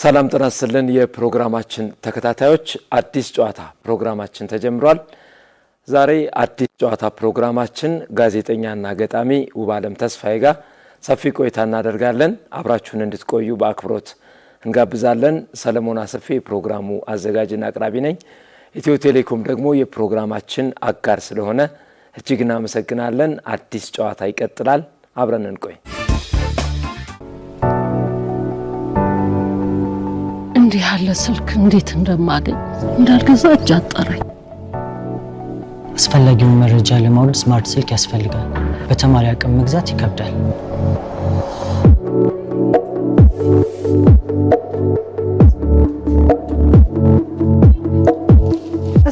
ሰላም ጤና ይስጥልን የፕሮግራማችን ተከታታዮች አዲስ ጨዋታ ፕሮግራማችን ተጀምሯል። ዛሬ አዲስ ጨዋታ ፕሮግራማችን ጋዜጠኛና ገጣሚ ውባለም ተስፋዬ ጋር ሰፊ ቆይታ እናደርጋለን። አብራችሁን እንድትቆዩ በአክብሮት እንጋብዛለን። ሰለሞን አሰፌ ፕሮግራሙ አዘጋጅና አቅራቢ ነኝ። ኢትዮ ቴሌኮም ደግሞ የፕሮግራማችን አጋር ስለሆነ እጅግ እናመሰግናለን። አዲስ ጨዋታ ይቀጥላል። አብረን እንቆይ። እንዲህ ያለ ስልክ እንዴት እንደማገኝ እንዳልገዛ እጅ አጠረኝ። አስፈላጊውን መረጃ ለማውረድ ስማርት ስልክ ያስፈልጋል። በተማሪ አቅም መግዛት ይከብዳል።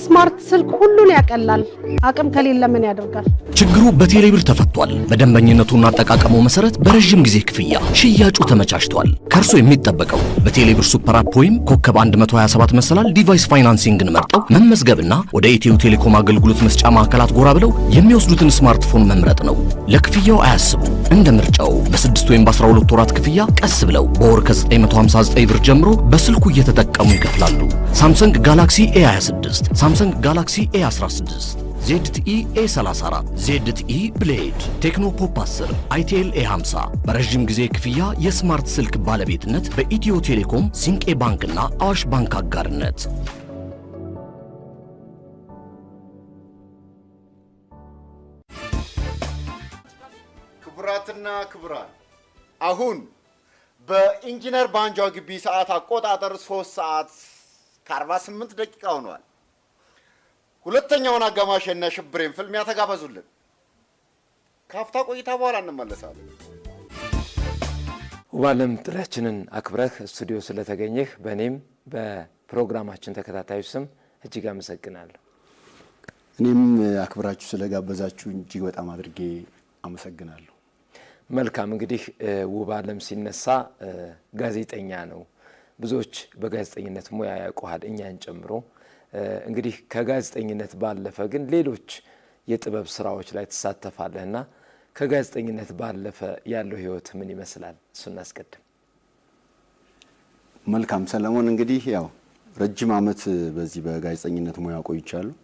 ስማርት ስልክ ሁሉን ያቀላል። አቅም ከሌለ ምን ያደርጋል? ችግሩ በቴሌብር ተፈቷል። በደንበኝነቱና አጠቃቀሙ መሰረት በረጅም ጊዜ ክፍያ ሽያጩ ተመቻችቷል። ከርሶ የሚጠበቀው በቴሌብር ሱፐር አፕ ወይም ኮከብ 127 መሰላል ዲቫይስ ፋይናንሲንግን መርጠው መመዝገብና ወደ ኢትዮ ቴሌኮም አገልግሎት መስጫ ማዕከላት ጎራ ብለው የሚወስዱትን ስማርትፎን መምረጥ ነው። ለክፍያው አያስቡ። እንደ ምርጫው በ6 ወይም በ12 ወራት ክፍያ ቀስ ብለው በወር ከ959 ብር ጀምሮ በስልኩ እየተጠቀሙ ይከፍላሉ። ሳምሰንግ ጋላክሲ A26፣ ሳምሰንግ ጋላክሲ A16፣ ZTE A34፣ ZTE ብሌድ፣ ቴክኖ ፖፕ 10፣ ITL A50 በረጅም ጊዜ ክፍያ የስማርት ስልክ ባለቤትነት በኢትዮ ቴሌኮም፣ ሲንቄ ባንክና አዋሽ ባንክ አጋርነት። ክቡራትና ክቡራን አሁን በኢንጂነር ባንጃ ግቢ ሰዓት አቆጣጠር 3 ሰዓት ከ48 ደቂቃ ሆኗል። ሁለተኛውን አጋማሽ እና ሽብሬን ፍልሚያ ተጋበዙልን። ካፍታ ቆይታ በኋላ እንመለሳለን። ውባለም ጥሪያችንን አክብረህ ስቱዲዮ ስለተገኘህ በእኔም በፕሮግራማችን ተከታታዮች ስም እጅግ አመሰግናለሁ። እኔም አክብራችሁ ስለጋበዛችሁ እጅግ በጣም አድርጌ አመሰግናለሁ። መልካም። እንግዲህ ውባለም ሲነሳ ጋዜጠኛ ነው። ብዙዎች በጋዜጠኝነት ሙያ ያውቁሃል፣ እኛን ጨምሮ። እንግዲህ ከጋዜጠኝነት ባለፈ ግን ሌሎች የጥበብ ስራዎች ላይ ትሳተፋለህና ከጋዜጠኝነት ባለፈ ያለው ህይወት ምን ይመስላል? እሱን እናስቀድም። መልካም ሰለሞን፣ እንግዲህ ያው ረጅም ዓመት በዚህ በጋዜጠኝነት ሙያ ቆይቻለሁ።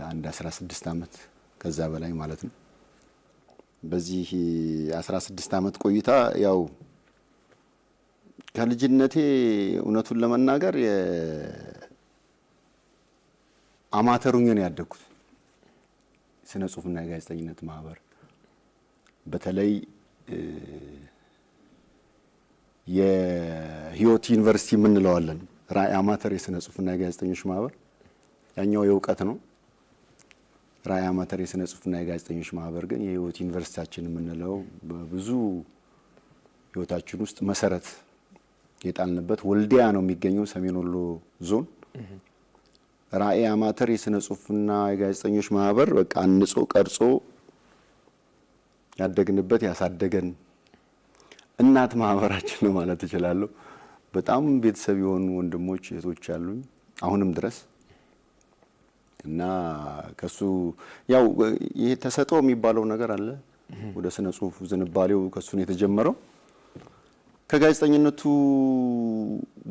አንድ 16 ዓመት ከዛ በላይ ማለት ነው። በዚህ 16 ዓመት ቆይታ ያው ከልጅነቴ እውነቱን ለመናገር አማተሩኝ ነው ያደኩት። ስነ ጽሁፍና የጋዜጠኝነት ማህበር በተለይ የህይወት ዩኒቨርሲቲ የምንለዋለን ራዕይ አማተር የስነ ጽሁፍና የጋዜጠኞች ማህበር፣ ያኛው የእውቀት ነው። ራዕይ አማተር የስነ ጽሁፍና የጋዜጠኞች ማህበር ግን የህይወት ዩኒቨርሲቲያችን የምንለው በብዙ ህይወታችን ውስጥ መሰረት የጣልንበት ወልዲያ ነው የሚገኘው፣ ሰሜን ወሎ ዞን። ራዕይ አማተር የስነ ጽሁፍና የጋዜጠኞች ማህበር በቃ አንጾ ቀርጾ ያደግንበት ያሳደገን እናት ማህበራችን ነው ማለት እችላለሁ። በጣም ቤተሰብ የሆኑ ወንድሞች እህቶች አሉኝ አሁንም ድረስ እና ከሱ ያው ይሄ ተሰጦ የሚባለው ነገር አለ። ወደ ስነ ጽሁፍ ዝንባሌው ከሱ ነው የተጀመረው። ከጋዜጠኝነቱ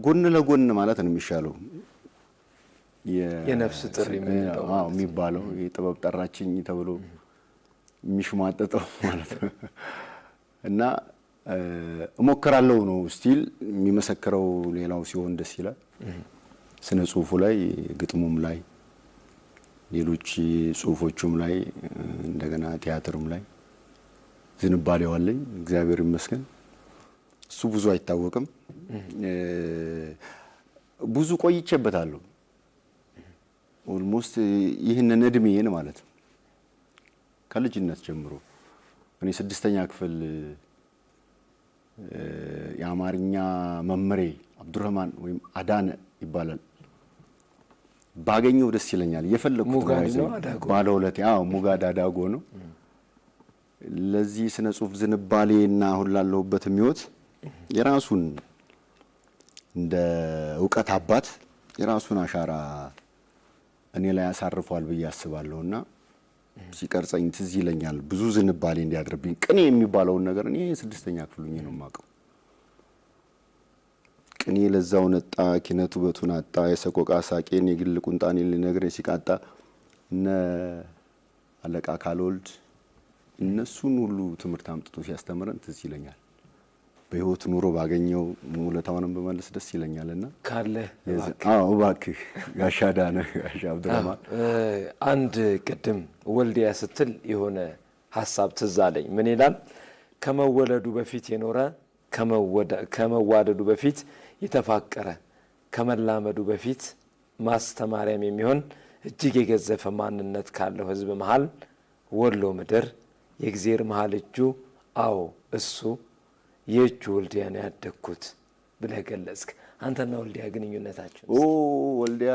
ጎን ለጎን ማለት ነው የሚሻለው የነፍስ ጥሪ የሚባለው የጥበብ ጠራችኝ ተብሎ የሚሽማጠጠው ማለት ነው። እና እሞክራለሁ ነው ስቲል የሚመሰክረው ሌላው ሲሆን ደስ ይላል። ስነ ጽሁፉ ላይ፣ ግጥሙም ላይ፣ ሌሎች ጽሁፎቹም ላይ እንደገና ቲያትርም ላይ ዝንባሌው አለኝ እግዚአብሔር ይመስገን። እሱ ብዙ አይታወቅም። ብዙ ቆይቼበታለሁ። ኦልሞስት ይህንን እድሜን ማለት ነው ከልጅነት ጀምሮ እኔ 6ኛ ክፍል የአማርኛ መምሬ አብዱረህማን ወይም አዳነ ይባላል ባገኘው ደስ ይለኛል። የፈለኩት ባለሁለት ሙጋድ አዳጎ ነው። ለዚህ ስነ ጽሁፍ ዝንባሌና አሁን ላለሁበት ህይወት የራሱን እንደ እውቀት አባት የራሱን አሻራ እኔ ላይ ያሳርፏል ብዬ አስባለሁና ሲቀርጸኝ ትዝ ይለኛል ብዙ ዝንባሌ እንዲያድርብኝ ቅኔ የሚባለውን ነገር እኔ 6ኛ ክፍል ሆኜ ነው የማውቀው። ቅኔ ለዛው ነጣ ኪነቱ በቱን አጣ የሰቆቃ ሳቄን የግል ቁንጣኔ ሊነግረኝ ሲቃጣ እነ አለቃ ካልወልድ እነሱን ሁሉ ትምህርት አምጥቶ ሲያስተምረን ትዝ ይለኛል። በህይወት ኑሮ ባገኘው ሙለታውንም በመለስ ደስ ይለኛልና ካለ እባክህ ጋሻ ዳነ ጋሻ አብዱራህማን አንድ ቅድም ወልዲያ ስትል የሆነ ሐሳብ ትዝ አለኝ። ምን ይላል? ከመወለዱ በፊት የኖረ ከመዋደዱ በፊት የተፋቀረ ከመላመዱ በፊት ማስተማሪያም የሚሆን እጅግ የገዘፈ ማንነት ካለው ህዝብ መሃል ወሎ ምድር የእግዚአብሔር መሃል እጁ አዎ እሱ የእጁ ወልዲያ ነው ያደግኩት ብለህ ገለጽክ። አንተና ወልዲያ ግንኙነታችሁ? ወልዲያ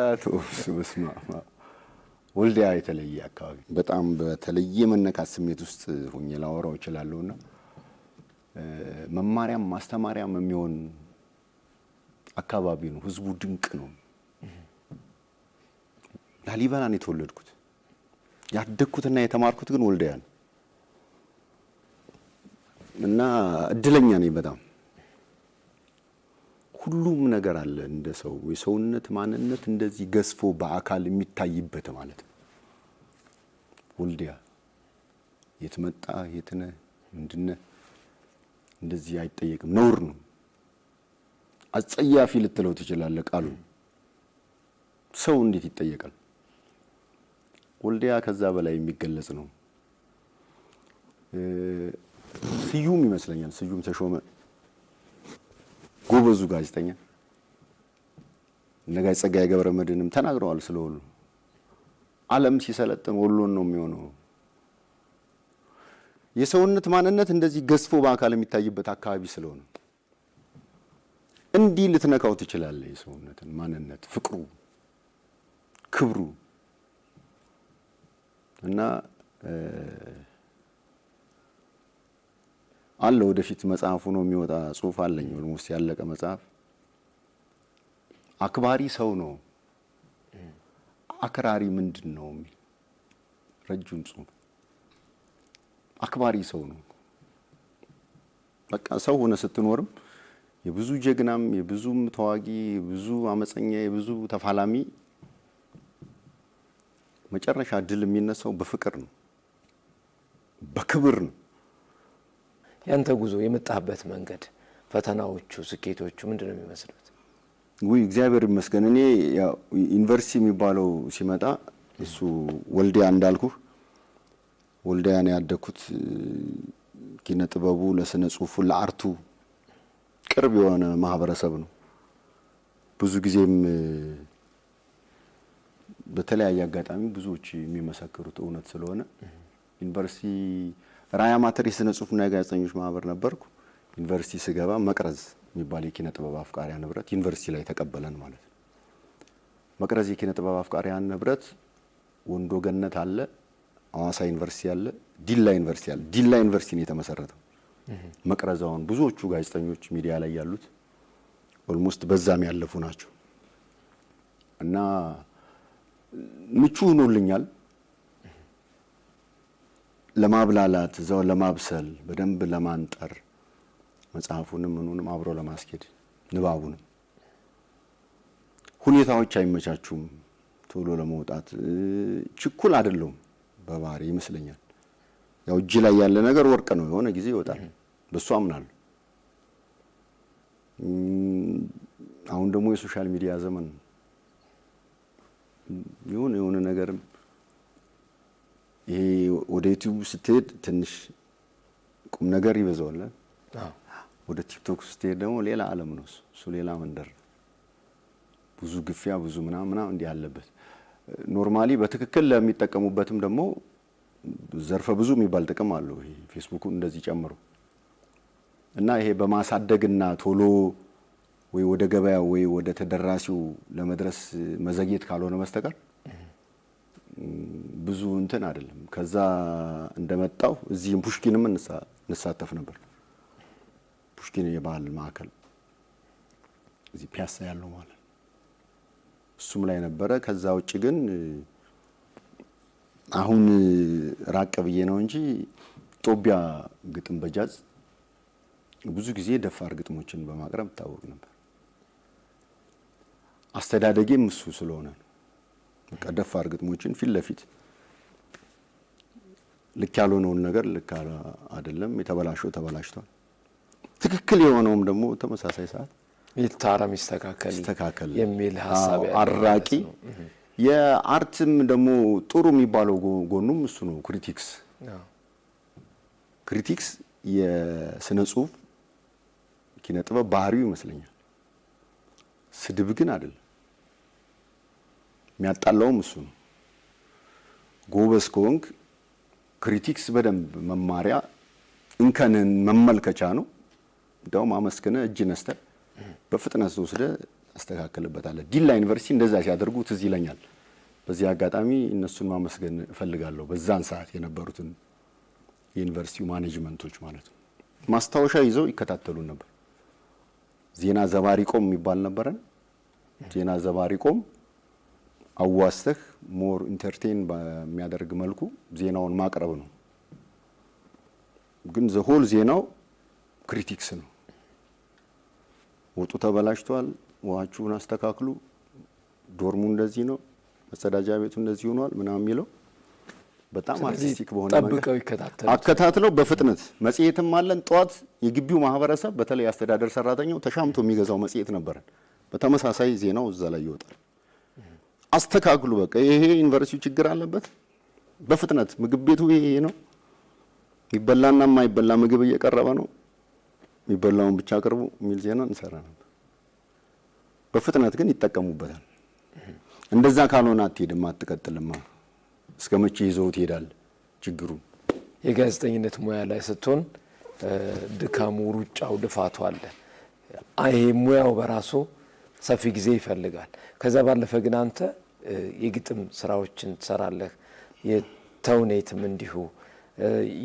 በስመ አብ ወልዲያ የተለየ አካባቢ በጣም በተለየ መነካት ስሜት ውስጥ ሆኜ ላወራው እችላለሁና መማሪያም ማስተማሪያም የሚሆን አካባቢ ነው። ህዝቡ ድንቅ ነው። ላሊበላ ነው የተወለድኩት። ያደግኩትና የተማርኩት ግን ወልዲያ ነው እና እድለኛ ነኝ በጣም። ሁሉም ነገር አለ እንደ ሰው የሰውነት ማንነት እንደዚህ ገዝፎ በአካል የሚታይበት ማለት ነው። ወልዲያ የት መጣ የት ነህ ምንድነህ እንደዚህ አይጠየቅም፣ ነውር ነው። አጸያፊ ልትለው ትችላለህ ቃሉ። ሰው እንዴት ይጠየቃል? ወልዲያ ከዛ በላይ የሚገለጽ ነው። ስዩም ይመስለኛል ስዩም ተሾመ ጎበዙ ጋዜጠኛ ነጋይ ጸጋዬ ገብረ መድኅንም ተናግረዋል ስለ ወሎ። ዓለም ሲሰለጥን ወሎን ነው የሚሆነው። የሰውነት ማንነት እንደዚህ ገዝፎ በአካል የሚታይበት አካባቢ ስለሆነ እንዲህ ልትነካው ትችላለህ። የሰውነትን ማንነት ፍቅሩ፣ ክብሩ እና አለ ወደፊት መጽሐፉ ነው የሚወጣ ጽሁፍ አለኝ ኦልሞስት ያለቀ መጽሐፍ። አክባሪ ሰው ነው አክራሪ ምንድነው የሚል ረጅም ጽሁፍ። አክባሪ ሰው ነው በቃ ሰው ሆነ ስትኖርም የብዙ ጀግናም የብዙም ተዋጊ የብዙ አመፀኛ የብዙ ተፋላሚ መጨረሻ ድል የሚነሳው በፍቅር ነው በክብር ነው። ያንተ ጉዞ የመጣበት መንገድ ፈተናዎቹ ስኬቶቹ ምንድነው የሚመስሉት? እግዚአብሔር ይመስገን እኔ ያው ዩኒቨርሲቲ የሚባለው ሲመጣ እሱ ወልዲያ እንዳልኩ ወልዲያ ነው ያደኩት። ኪነ ጥበቡ ለስነ ጽሁፉ ለአርቱ ቅርብ የሆነ ማህበረሰብ ነው። ብዙ ጊዜም በተለያየ አጋጣሚ ብዙዎች የሚመሰክሩት እውነት ስለሆነ ዩኒቨርሲቲ ራያ ማተር የስነ ጽሁፍና የጋዜጠኞች ማህበር ነበርኩ። ዩኒቨርሲቲ ስገባ መቅረዝ የሚባል የኪነ ጥበብ አፍቃሪያን ህብረት ዩኒቨርሲቲ ላይ ተቀበለን ማለት ነው። መቅረዝ የኪነ ጥበብ አፍቃሪያን ህብረት ወንዶ ገነት አለ፣ አዋሳ ዩኒቨርሲቲ አለ፣ ዲላ ዩኒቨርሲቲ አለ። ዲላ ዩኒቨርሲቲ ነው የተመሰረተው። መቅረዛውን ብዙዎቹ ጋዜጠኞች ሚዲያ ላይ ያሉት ኦልሞስት በዛም ያለፉ ናቸው እና ምቹ ሆኖልኛል ለማብላላት እዛው ለማብሰል በደንብ ለማንጠር መጽሐፉንም ምኑንም አብሮ ለማስኬድ ንባቡንም ሁኔታዎች አይመቻቹም። ቶሎ ለመውጣት ችኩል አይደለም በባህሪ ይመስለኛል። ያው እጅ ላይ ያለ ነገር ወርቅ ነው፣ የሆነ ጊዜ ይወጣል። በሱ አምናለሁ። አሁን ደግሞ የሶሻል ሚዲያ ዘመን የሆነ ነገርም ይሄ ወደ ዩቲዩብ ስትሄድ ትንሽ ቁም ነገር ይበዛዋል። ወደ ቲክቶክ ስትሄድ ደግሞ ሌላ ዓለም ነው እሱ ሌላ መንደር፣ ብዙ ግፊያ ብዙ ምናምን እንዲህ ያለበት። ኖርማሊ በትክክል ለሚጠቀሙበትም ደግሞ ዘርፈ ብዙ የሚባል ጥቅም አለው ይሄ ፌስቡክ እንደዚህ ጨምሮ እና ይሄ በማሳደግና ቶሎ ወይ ወደ ገበያ ወይ ወደ ተደራሲው ለመድረስ መዘግየት ካልሆነ በስተቀር ብዙ እንትን አይደለም። ከዛ እንደመጣው እዚህም ፑሽኪንም እንሳተፍ ነበር። ፑሽኪን የባህል ማዕከል እዚህ ፒያሳ ያለው ማለት እሱም ላይ ነበረ። ከዛ ውጪ ግን አሁን ራቅ ብዬ ነው እንጂ ጦቢያ ግጥም በጃዝ ብዙ ጊዜ ደፋር ግጥሞችን በማቅረብ ታወቅ ነበር። አስተዳደጌም እሱ ስለሆነ በቃ ደፋር ግጥሞችን ፊት ለፊት ልክ ያልሆነውን ነገር ልክ አይደለም፣ የተበላሸው ተበላሽቷል፣ ትክክል የሆነውም ደግሞ ተመሳሳይ ሰዓት ይታረም ይስተካከል የሚል ሐሳብ ያለው አራቂ የአርትም ደግሞ ጥሩ የሚባለው ጎኑም እሱ ነው። ክሪቲክስ የስነ ጽሁፍ ኪነ ጥበብ ባህሪው ይመስለኛል። ስድብ ግን አይደለም። የሚያጣላውም እሱ ነው። ጎበዝ ከሆንክ ክሪቲክስ በደንብ መማሪያ እንከንን መመልከቻ ነው። እንደውም አመስግነ እጅ ነስተ በፍጥነት ወስደ አስተካክልበታለህ። ዲላ ዩኒቨርሲቲ እንደዛ ሲያደርጉ ትዝ ይለኛል። በዚህ አጋጣሚ እነሱን ማመስገን እፈልጋለሁ። በዛን ሰዓት የነበሩትን የዩኒቨርሲቲው ማኔጅመንቶች ማለት ነው። ማስታወሻ ይዘው ይከታተሉ ነበር። ዜና ዘባሪቆም የሚባል ነበረን። ዜና ዘባሪቆም አዋስተህ ሞር ኢንተርቴን በሚያደርግ መልኩ ዜናውን ማቅረብ ነው። ግን ዘሆል ዜናው ክሪቲክስ ነው። ወጡ ተበላሽቷል፣ ውሃችሁን አስተካክሉ፣ ዶርሙ እንደዚህ ነው፣ መጸዳጃ ቤቱ እንደዚህ ሆኗል ምናምን የሚለው በጣም አርቲስቲክ በሆነ ጠብቀው አከታትለው በፍጥነት መጽሔትም አለን። ጧት የግቢው ማህበረሰብ በተለይ አስተዳደር ሰራተኛው ተሻምቶ የሚገዛው መጽሔት ነበረን። በተመሳሳይ ዜናው እዛ ላይ ይወጣል። አስተካክሉ፣ በቃ ይሄ ዩኒቨርሲቲው ችግር አለበት፣ በፍጥነት ምግብ ቤቱ ይሄ ነው፣ የሚበላና የማይበላ ምግብ እየቀረበ ነው፣ የሚበላውን ብቻ አቅርቡ የሚል ዜና እንሰራ ነበር። በፍጥነት ግን ይጠቀሙበታል። እንደዛ ካልሆነ አትሄድም፣ አትቀጥልማ። እስከ መቼ ይዘው ትሄዳል? ችግሩ የጋዜጠኝነት ሙያ ላይ ስትሆን ድካሙ፣ ሩጫው፣ ድፋቱ አለ። ይሄ ሙያው በራሱ ሰፊ ጊዜ ይፈልጋል። ከዛ ባለፈ ግን አንተ የግጥም ስራዎችን ትሰራለህ፣ የተውኔትም እንዲሁ፣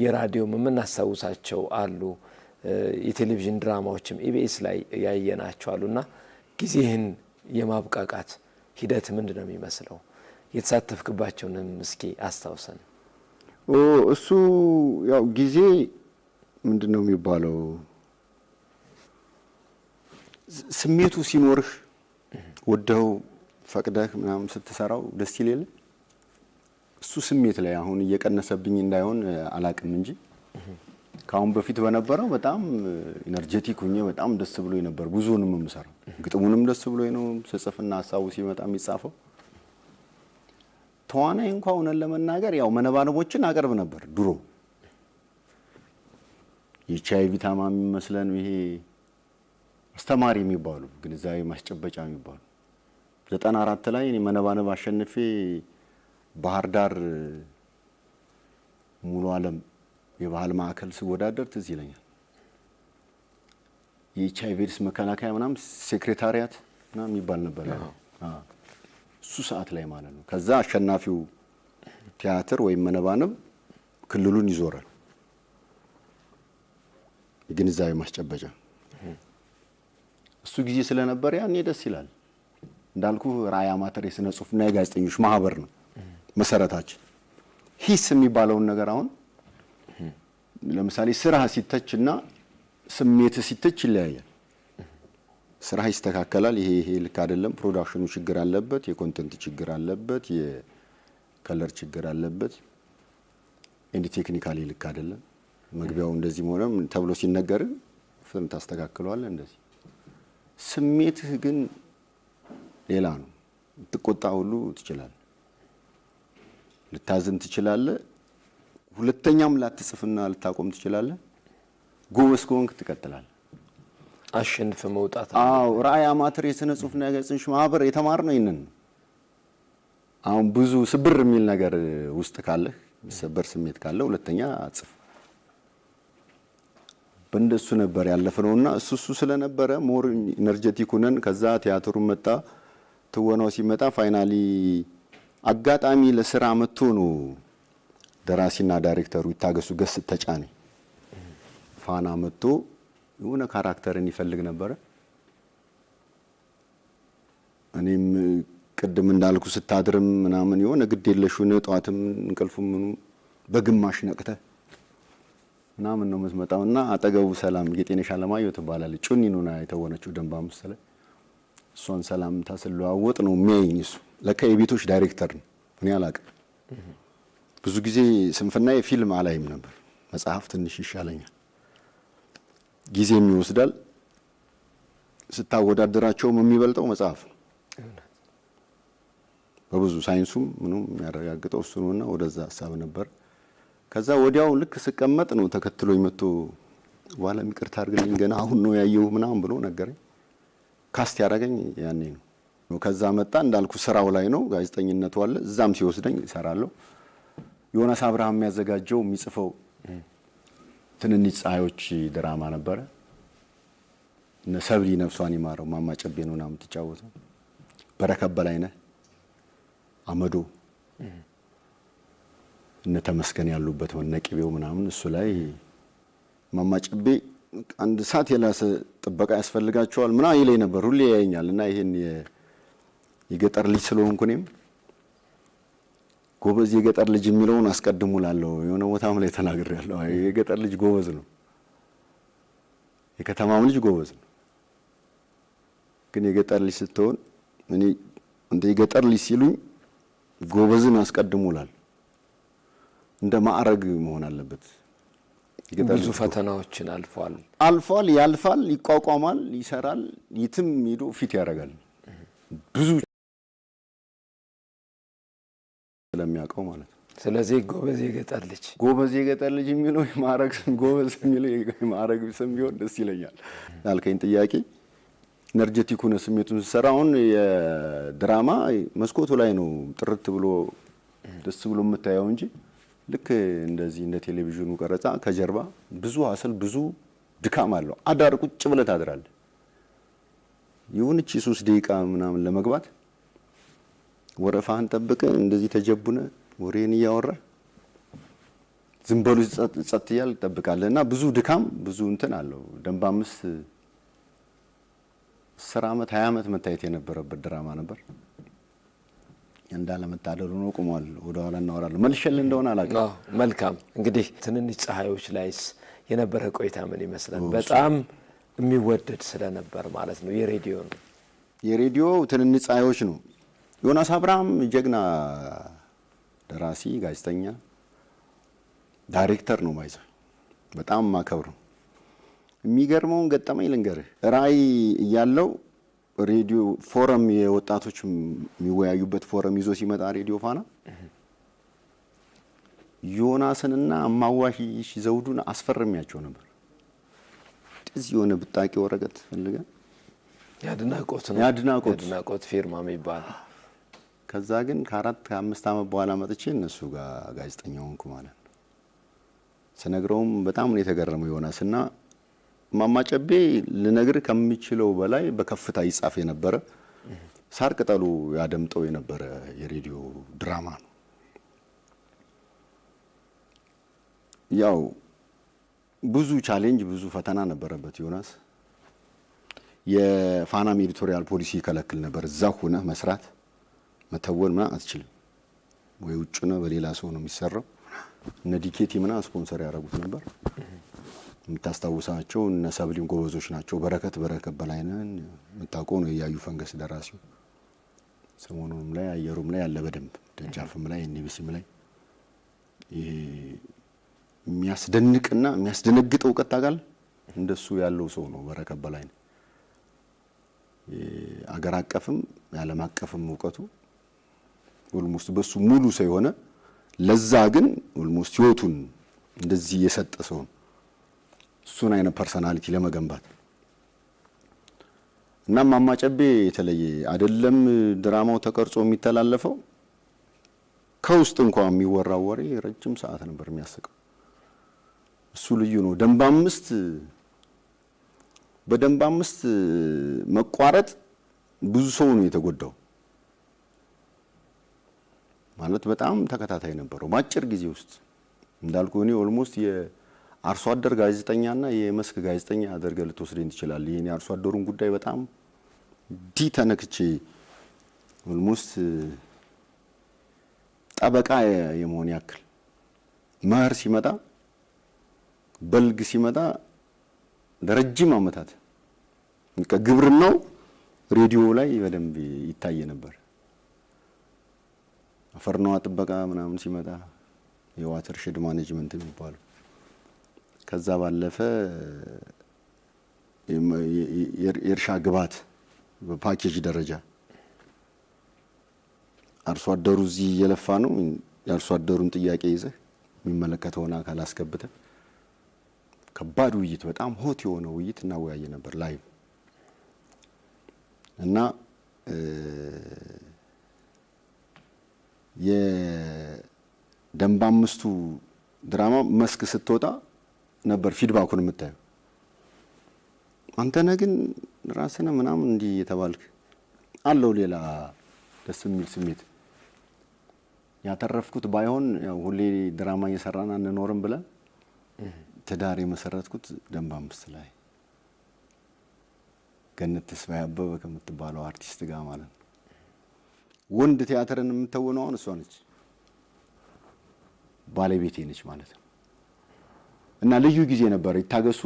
የራዲዮም የምናስታውሳቸው አሉ፣ የቴሌቪዥን ድራማዎችም ኢቢኤስ ላይ ያየናቸው አሉና ጊዜህን የማብቃቃት ሂደት ምንድን ነው የሚመስለው? የተሳተፍክባቸውንም እስኪ አስታውሰን። እሱ ያው ጊዜ ምንድን ነው የሚባለው፣ ስሜቱ ሲኖርህ ወደው ፈቅደህ ምናምን ስትሰራው ደስ ይል የለ። እሱ ስሜት ላይ አሁን እየቀነሰብኝ እንዳይሆን አላቅም እንጂ ካሁን በፊት በነበረው በጣም ኢነርጄቲክ ሆኜ በጣም ደስ ብሎኝ ነበር ብዙውንም የምሰራው። ግጥሙንም ደስ ብሎኝ ነው ስጽፍና ሀሳቡ ሲመጣ የሚጻፈው። ተዋናይ እንኳን ሆነን ለመናገር ያው መነባነቦችን አቀርብ ነበር ድሮ። የኤችአይቪ ታማሚ መስለን ይሄ አስተማሪ የሚባሉ ግንዛቤ ማስጨበጫ የሚባሉ 94 ላይ እኔ መነባነብ አሸንፌ ባህር ዳር ሙሉ ዓለም የባህል ማዕከል ሲወዳደር ትዝ ይለኛል። የኤችአይቪ ኤድስ መከላከያ ምናምን ሴክሬታሪያት ምናምን የሚባል ነበር። እሱ ሰዓት ላይ ማለት ነው። ከዛ አሸናፊው ቲያትር ወይም መነባነብ ክልሉን ይዞራል። የግንዛቤ ማስጨበጫ እሱ ጊዜ ስለነበር ያኔ ደስ ይላል። እንዳልኩ ራዕይ አማተር የስነ ጽሁፍና የጋዜጠኞች ማህበር ነው መሰረታችን። ሂስ የሚባለውን ነገር አሁን ለምሳሌ ስራ ሲተችና ስሜት ሲተች ይለያያል። ስራ ይስተካከላል። ይሄ ልክ አይደለም፣ ፕሮዳክሽኑ ችግር አለበት፣ የኮንተንት ችግር አለበት፣ የከለር ችግር አለበት፣ እንዲ ቴክኒካሊ ልክ አይደለም፣ መግቢያው እንደዚህ ሆነም ተብሎ ሲነገር ፍም ታስተካክለዋለህ። እንደዚህ ስሜትህ ግን ሌላ ነው። ልትቆጣ ሁሉ ትችላለህ፣ ልታዝን ትችላለህ፣ ሁለተኛም ላትጽፍና ልታቆም ትችላለህ። ጎበዝ ከሆንክ ትቀጥላለህ። አሸንፈ መውጣት። አዎ ራዕይ አማተር የስነ ጽሁፍና የጋዜጠኞች ማህበር የተማርነው ይሄንን። አሁን ብዙ ስብር የሚል ነገር ውስጥ ካለህ ሰበር ስሜት ካለ ሁለተኛ አጽፍ። በእንደሱ ነበር ያለፈነውና እሱ ስለነበረ ሞር ኢነርጄቲክ ሆነን ከዛ ቲያትሩን መጣ። ትወናው ሲመጣ ፋይናሊ አጋጣሚ ለስራ መጥቶ ነው ደራሲና ዳይሬክተሩ ይታገሱ ገስ ተጫኔ ፋና መጥቶ የሆነ ካራክተርን ይፈልግ ነበር። እኔም ቅድም እንዳልኩ ስታድርም ምናምን የሆነ ግድ የለሽው ጧትም እንቅልፉም ምኑ በግማሽ ነቅተ ምናምን ነው የምትመጣውና አጠገቡ ሰላም ጌጤነሽ አለማየሁ ትባላለች። ጩኒ ነውና የተወነችው ደንባ መሰለ እሷን ሰላምታ ስለዋወጥ ነው የሚያየኝ እሱ። ለካ የቤቶች ዳይሬክተር ነው። እኔ አላውቅም። ብዙ ጊዜ ስንፍናዬ ፊልም አላይም ነበር። መጽሐፍ ትንሽ ይሻለኛል። ጊዜም ይወስዳል። ስታወዳደራቸውም የሚበልጠው መጽሐፍ ነው። በብዙ ሳይንሱም ምኑም የሚያረጋግጠው እሱ ነውና ወደዛ ሐሳብ ነበር። ከዛ ወዲያው ልክ ስቀመጥ ነው ተከትሎኝ መጥቶ በኋላ ይቅርታ አድርግልኝ ገና አሁን ነው ያየው ምናምን ብሎ ነገረኝ። ካስት ያደረገኝ ያኔ ነው። ከዛ መጣ እንዳልኩ ስራው ላይ ነው፣ ጋዜጠኝነቱ አለ። እዛም ሲወስደኝ እሰራለሁ። ዮናስ አብርሃም የሚያዘጋጀው የሚጽፈው ትንንሽ ፀሐዮች ድራማ ነበረ። እነ ሰብሊ ነፍሷን ይማረው ማማ ጨቤ ነው ምናምን የምትጫወተው፣ በረከት በላይነህ፣ አመዶ፣ እነ ተመስገን ያሉበት ወነቂቤው ምናምን እሱ ላይ ማማ ጨቤ አንድ ሰዓት የላሰ ጥበቃ ያስፈልጋቸዋል ምናምን ይለኝ ነበር። ሁሌ ያየኛል እና ይሄን የገጠር ልጅ ስለሆንኩ እኔም ጎበዝ የገጠር ልጅ የሚለውን አስቀድሙላለሁ። የሆነ ቦታም ላይ ተናግሬያለሁ። የገጠር ልጅ ጎበዝ ነው፣ የከተማም ልጅ ጎበዝ ነው። ግን የገጠር ልጅ ስትሆን እኔ እንደ የገጠር ልጅ ሲሉኝ ጎበዝን አስቀድሙላል። እንደ ማዕረግ መሆን አለበት። ብዙ ፈተናዎችን አልፏል፣ ያልፋል፣ ይቋቋማል፣ ይሰራል፣ የትም ሄዶ ፊት ያደርጋል። ብዙ ስለሚያውቀው ማለት ነው። ስለዚህ ጎበዝ የገጠር ልጅ የሚለው ማዕረግ ስም ጎበዝ የሚለው ማዕረግ ስም ቢሆን ደስ ይለኛል። ያልከኝ ጥያቄ ኢነርጄቲክ ሆነ ስሜቱን ሲሰራ አሁን የድራማ መስኮቱ ላይ ነው ጥርት ብሎ ደስ ብሎ የምታየው እንጂ ልክ እንደዚህ እንደ ቴሌቪዥኑ ቀረጻ ከጀርባ ብዙ ሀስል ብዙ ድካም አለው። አዳር ቁጭ ብለህ ታድራለህ። የሆነች 3 ደቂቃ ምናምን ለመግባት ወረፋህን ጠብቀህ እንደዚህ ተጀቡነ ወሬን እያወራ ዝም ብሎ ጸጥ እያልክ ትጠብቃለህ እና ብዙ ድካም ብዙ እንትን አለው። ደንብ 5 10 ዓመት 20 ዓመት መታየት የነበረበት ድራማ ነበር። እንዳለመታደሉ ነው ቆሟል። ወደ ኋላ እናወራለን። መልሸል እንደሆነ አላውቅም። መልካም እንግዲህ ትንንሽ ፀሐዮች ላይስ የነበረ ቆይታ ምን ይመስላል? በጣም የሚወደድ ስለነበር ማለት ነው። የሬዲዮ ትንንሽ ፀሐዮች ነው። ዮናስ አብርሃም ጀግና ደራሲ፣ ጋዜጠኛ፣ ዳይሬክተር ነው። ማይዘ በጣም ማከብረው። የሚገርመውን ገጠመኝ ልንገርህ። ራዕይ እያለው ሬዲዮ ፎረም የወጣቶች የሚወያዩበት ፎረም ይዞ ሲመጣ ሬዲዮ ፋና ዮናስንና አማዋሂሽ ዘውዱን አስፈርሚያቸው ነበር። እዚህ የሆነ ብጣቂ ወረቀት ፈልገን ያድናቆት ፊርማ የሚባል ከዛ ግን ከ4 5 ዓመት በኋላ መጥቼ እነሱ ጋር ጋዜጠኛ ሆንኩ ማለት ነው። ስነግረውም በጣም ነው የተገረመው ዮናስና ማማ ጨቤ ልነግር ከሚችለው በላይ በከፍታ ይጻፍ የነበረ ሳር ቅጠሉ ያደምጠው የነበረ የሬዲዮ ድራማ ነው። ያው ብዙ ቻሌንጅ ብዙ ፈተና ነበረበት ዮናስ። የፋናም ኤዲቶሪያል ፖሊሲ ይከለክል ነበር። እዛው ሆነህ መስራት መተወን ምናምን አትችልም ወይ ውጭ ነው በሌላ ሰው ነው የሚሰራው። እነ ዲኬቲ ምናምን ስፖንሰር ያደረጉት ነበር። የምታስታውሳቸው እነ ሰብሊም ጎበዞች ናቸው። በረከት በላይነህን የምታውቀው ነው። የያዩ ፈንገስ ደራሲው ሰሞኑንም ላይ አየሩም ላይ ያለ በደንብ ደጃፍም ላይ ኒቢሲም ላይ ይሄ የሚያስደንቅና የሚያስደነግጥ እውቀት ታውቃለህ። እንደሱ ያለው ሰው ነው በረከት በላይነህ። አገር አቀፍም የዓለም አቀፍም እውቀቱ ኦልሞስት በሱ ሙሉ ሰው የሆነ ለዛ ግን ኦልሞስት ህይወቱን እንደዚህ የሰጠ ሰው ነው። እሱን አይነት ፐርሰናሊቲ ለመገንባት እና ማማ ጨቤ የተለየ አይደለም። ድራማው ተቀርጾ የሚተላለፈው ከውስጥ እንኳን የሚወራው ወሬ ረጅም ሰዓት ነበር የሚያስቀው። እሱ ልዩ ነው። በደንብ 5 መቋረጥ ብዙ ሰው ነው የተጎዳው። ማለት በጣም ተከታታይ ነበረው በአጭር ጊዜ ውስጥ እንዳልኩ እኔ ኦልሞስት የአርሶ አደር ጋዜጠኛና የመስክ ጋዜጠኛ አድርገህ ልትወስደኝ ትችላለህ። ይሄን የአርሶ አደሩን ጉዳይ በጣም ተነክቼ ኦልሞስት ጠበቃ የመሆን ያክል መኸር ሲመጣ በልግ ሲመጣ ለረጅም ዓመታት ግብርናው ሬዲዮ ላይ በደንብ ይታይ ነበር። አፈርናዋ ጥበቃ ምናምን ሲመጣ የዋተር ሼድ ማኔጅመንት የሚባለው ከዛ ባለፈ የእርሻ ግብዓት በፓኬጅ ደረጃ አርሶ አደሩ እዚህ እየለፋ ነው። የአርሶ አደሩን ጥያቄ ይዘህ የሚመለከተውን አካል አስገብተህ ከባድ ውይይት፣ በጣም ሆት የሆነ ውይይት እናወያየ ነበር ላይቭ እና የደንብ አምስቱ ድራማ መስክ ስትወጣ ነበር ፊድባኩን የምታየው። አንተነህ ግን ራስነ ምናምን እንዲህ የተባልክ አለው ሌላ ደስ የሚል ስሜት ያተረፍኩት ባይሆን ያው ሁሌ ድራማ እየሰራን አንኖርም ብለን ትዳር የመሰረትኩት ደንብ አምስት ላይ ገነት ተስፋዬ አበበ ከምትባለው አርቲስት ጋር ማለት ነው። ወንድ ቲያትርን የምትተውነው እሷ ነች፣ ባለቤቴ ነች ማለት ነው። እና ልዩ ጊዜ ነበር። ይታገሱ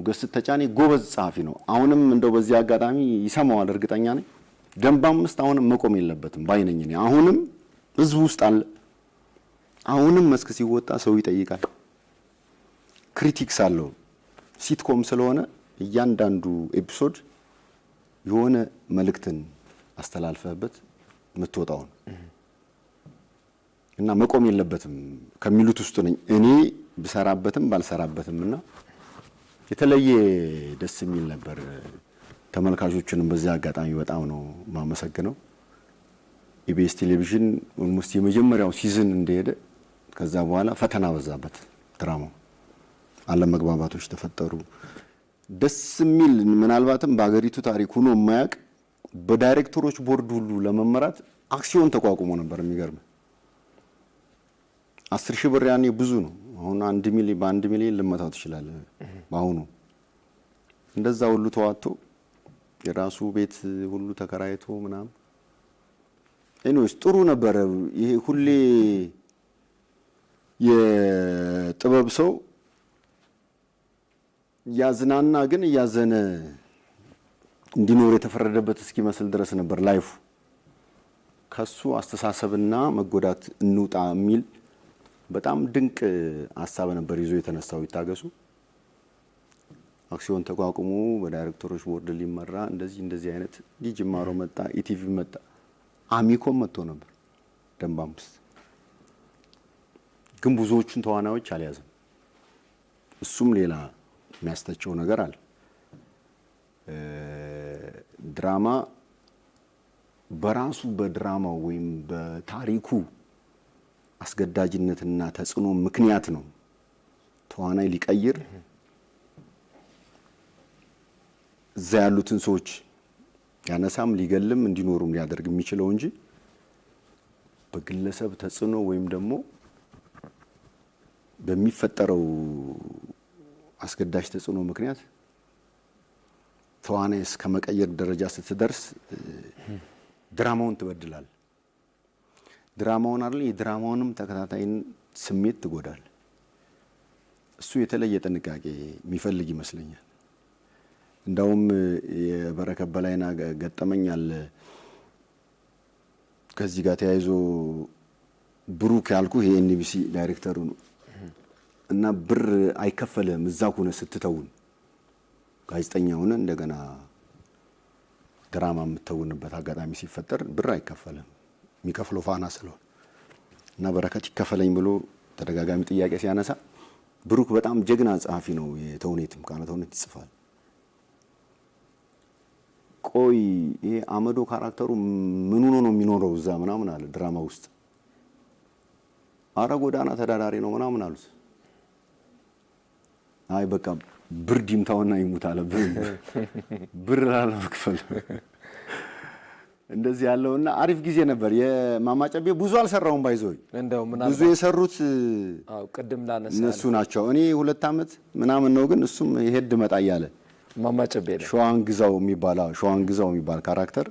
ገስት ተጫኔ ጎበዝ ጸሐፊ ነው። አሁንም እንደው በዚህ አጋጣሚ ይሰማዋል እርግጠኛ ነኝ። ደንብ አምስት አሁንም መቆም የለበትም ባይነኝ ነኝ። አሁንም ህዝብ ውስጥ አለ። አሁንም መስክ ሲወጣ ሰው ይጠይቃል። ክሪቲክስ አለው። ሲትኮም ስለሆነ እያንዳንዱ ኤፒሶድ የሆነ መልእክትን አስተላልፈበት የምትወጣው እና መቆም የለበትም ከሚሉት ውስጥ ነኝ እኔ ብሰራበትም ባልሰራበትም እና የተለየ ደስ የሚል ነበር። ተመልካቾችንም በዚህ አጋጣሚ በጣም ነው ማመሰግነው። ኢቢኤስ ቴሌቪዥን ኦልሞስት የመጀመሪያው ሲዝን እንደሄደ ከዛ በኋላ ፈተና በዛበት ድራማው፣ አለመግባባቶች ተፈጠሩ። ደስ የሚል ምናልባትም በአገሪቱ ታሪክ ሆኖ የማያውቅ በዳይሬክተሮች ቦርድ ሁሉ ለመመራት አክሲዮን ተቋቁሞ ነበር። የሚገርም 10,000 ብር ያኔ ብዙ ነው። አሁን 1 ሚሊዮን በ1 ሚሊዮን ልመታው ትችላለህ። በአሁኑ እንደዛ ሁሉ ተዋጥቶ የራሱ ቤት ሁሉ ተከራይቶ ምናምን ኤኒዌይስ ጥሩ ነበረ። ይሄ ሁሌ የጥበብ ሰው ያዝናና ግን እያዘነ እንዲኖር የተፈረደበት እስኪመስል ድረስ ነበር ላይፉ። ከሱ አስተሳሰብና መጎዳት እንውጣ የሚል በጣም ድንቅ ሀሳብ ነበር ይዞ የተነሳው ይታገሱ። አክሲዮን ተቋቁሞ በዳይሬክተሮች ቦርድ ሊመራ እንደዚህ አይነት ጅማሮ መጣ። ኢቲቪ መጣ፣ አሚኮም መጥቶ ነበር። ደንብ አምስት ግን ብዙዎቹን ተዋናዮች አልያዘም። እሱም ሌላ የሚያስተቸው ነገር አለ። ድራማ በራሱ በድራማው ወይም በታሪኩ አስገዳጅነትና ተጽዕኖ ምክንያት ነው ተዋናይ ሊቀይር እዛ ያሉትን ሰዎች ያነሳም ሊገልም እንዲኖሩም ሊያደርግ የሚችለው እንጂ በግለሰብ ተጽዕኖ ወይም ደግሞ በሚፈጠረው አስገዳጅ ተጽዕኖ ምክንያት ተዋናይ እስከ መቀየር ደረጃ ስትደርስ ድራማውን ትበድላል። ድራማውን አይደል የድራማውንም ተከታታይን ስሜት ትጎዳል። እሱ የተለየ ጥንቃቄ የሚፈልግ ይመስለኛል። እንዳውም የበረከት በላይና ገጠመኛል ከዚህ ጋር ተያይዞ ብሩክ ያልኩ ይሄ ኤንቢሲ ዳይሬክተሩ ነው እና ብር አይከፈልህም እዛ ሆነ ስትተውን ጋዜጠኛ ሆነ እንደገና ድራማ የምትተውንበት አጋጣሚ ሲፈጠር ብር አይከፈልህም የሚከፍለው ፋና ስለሆነ እና በረከት ይከፈለኝ ብሎ ተደጋጋሚ ጥያቄ ሲያነሳ ብሩክ በጣም ጀግና ጸሐፊ ነው። የተውኔትም ካለ ተውኔት ይጽፋል። ቆይ ይሄ አመዶ ካራክተሩ ምን ሆኖ ነው የሚኖረው እዛ ምናምን አለ ድራማ ውስጥ። አረ ጎዳና ተዳዳሪ ነው ምናምን አሉት። አይ በቃ ብርድ ይምታውና ይሙት አለ። ብር ላለመክፈል እንደዚህ ያለውና አሪፍ ጊዜ ነበር። የማማጨቤ ብዙ አልሰራውም ባይዘው እንደው ምናልባት ብዙ የሰሩት ቅድም ላነሳ እነሱ ናቸው። እኔ 2 አመት ምናምን ነው ግን እሱም ይሄድ መጣ እያለ ማማጨቤ ላይ ሸዋን ግዛው የሚባል ካራክተር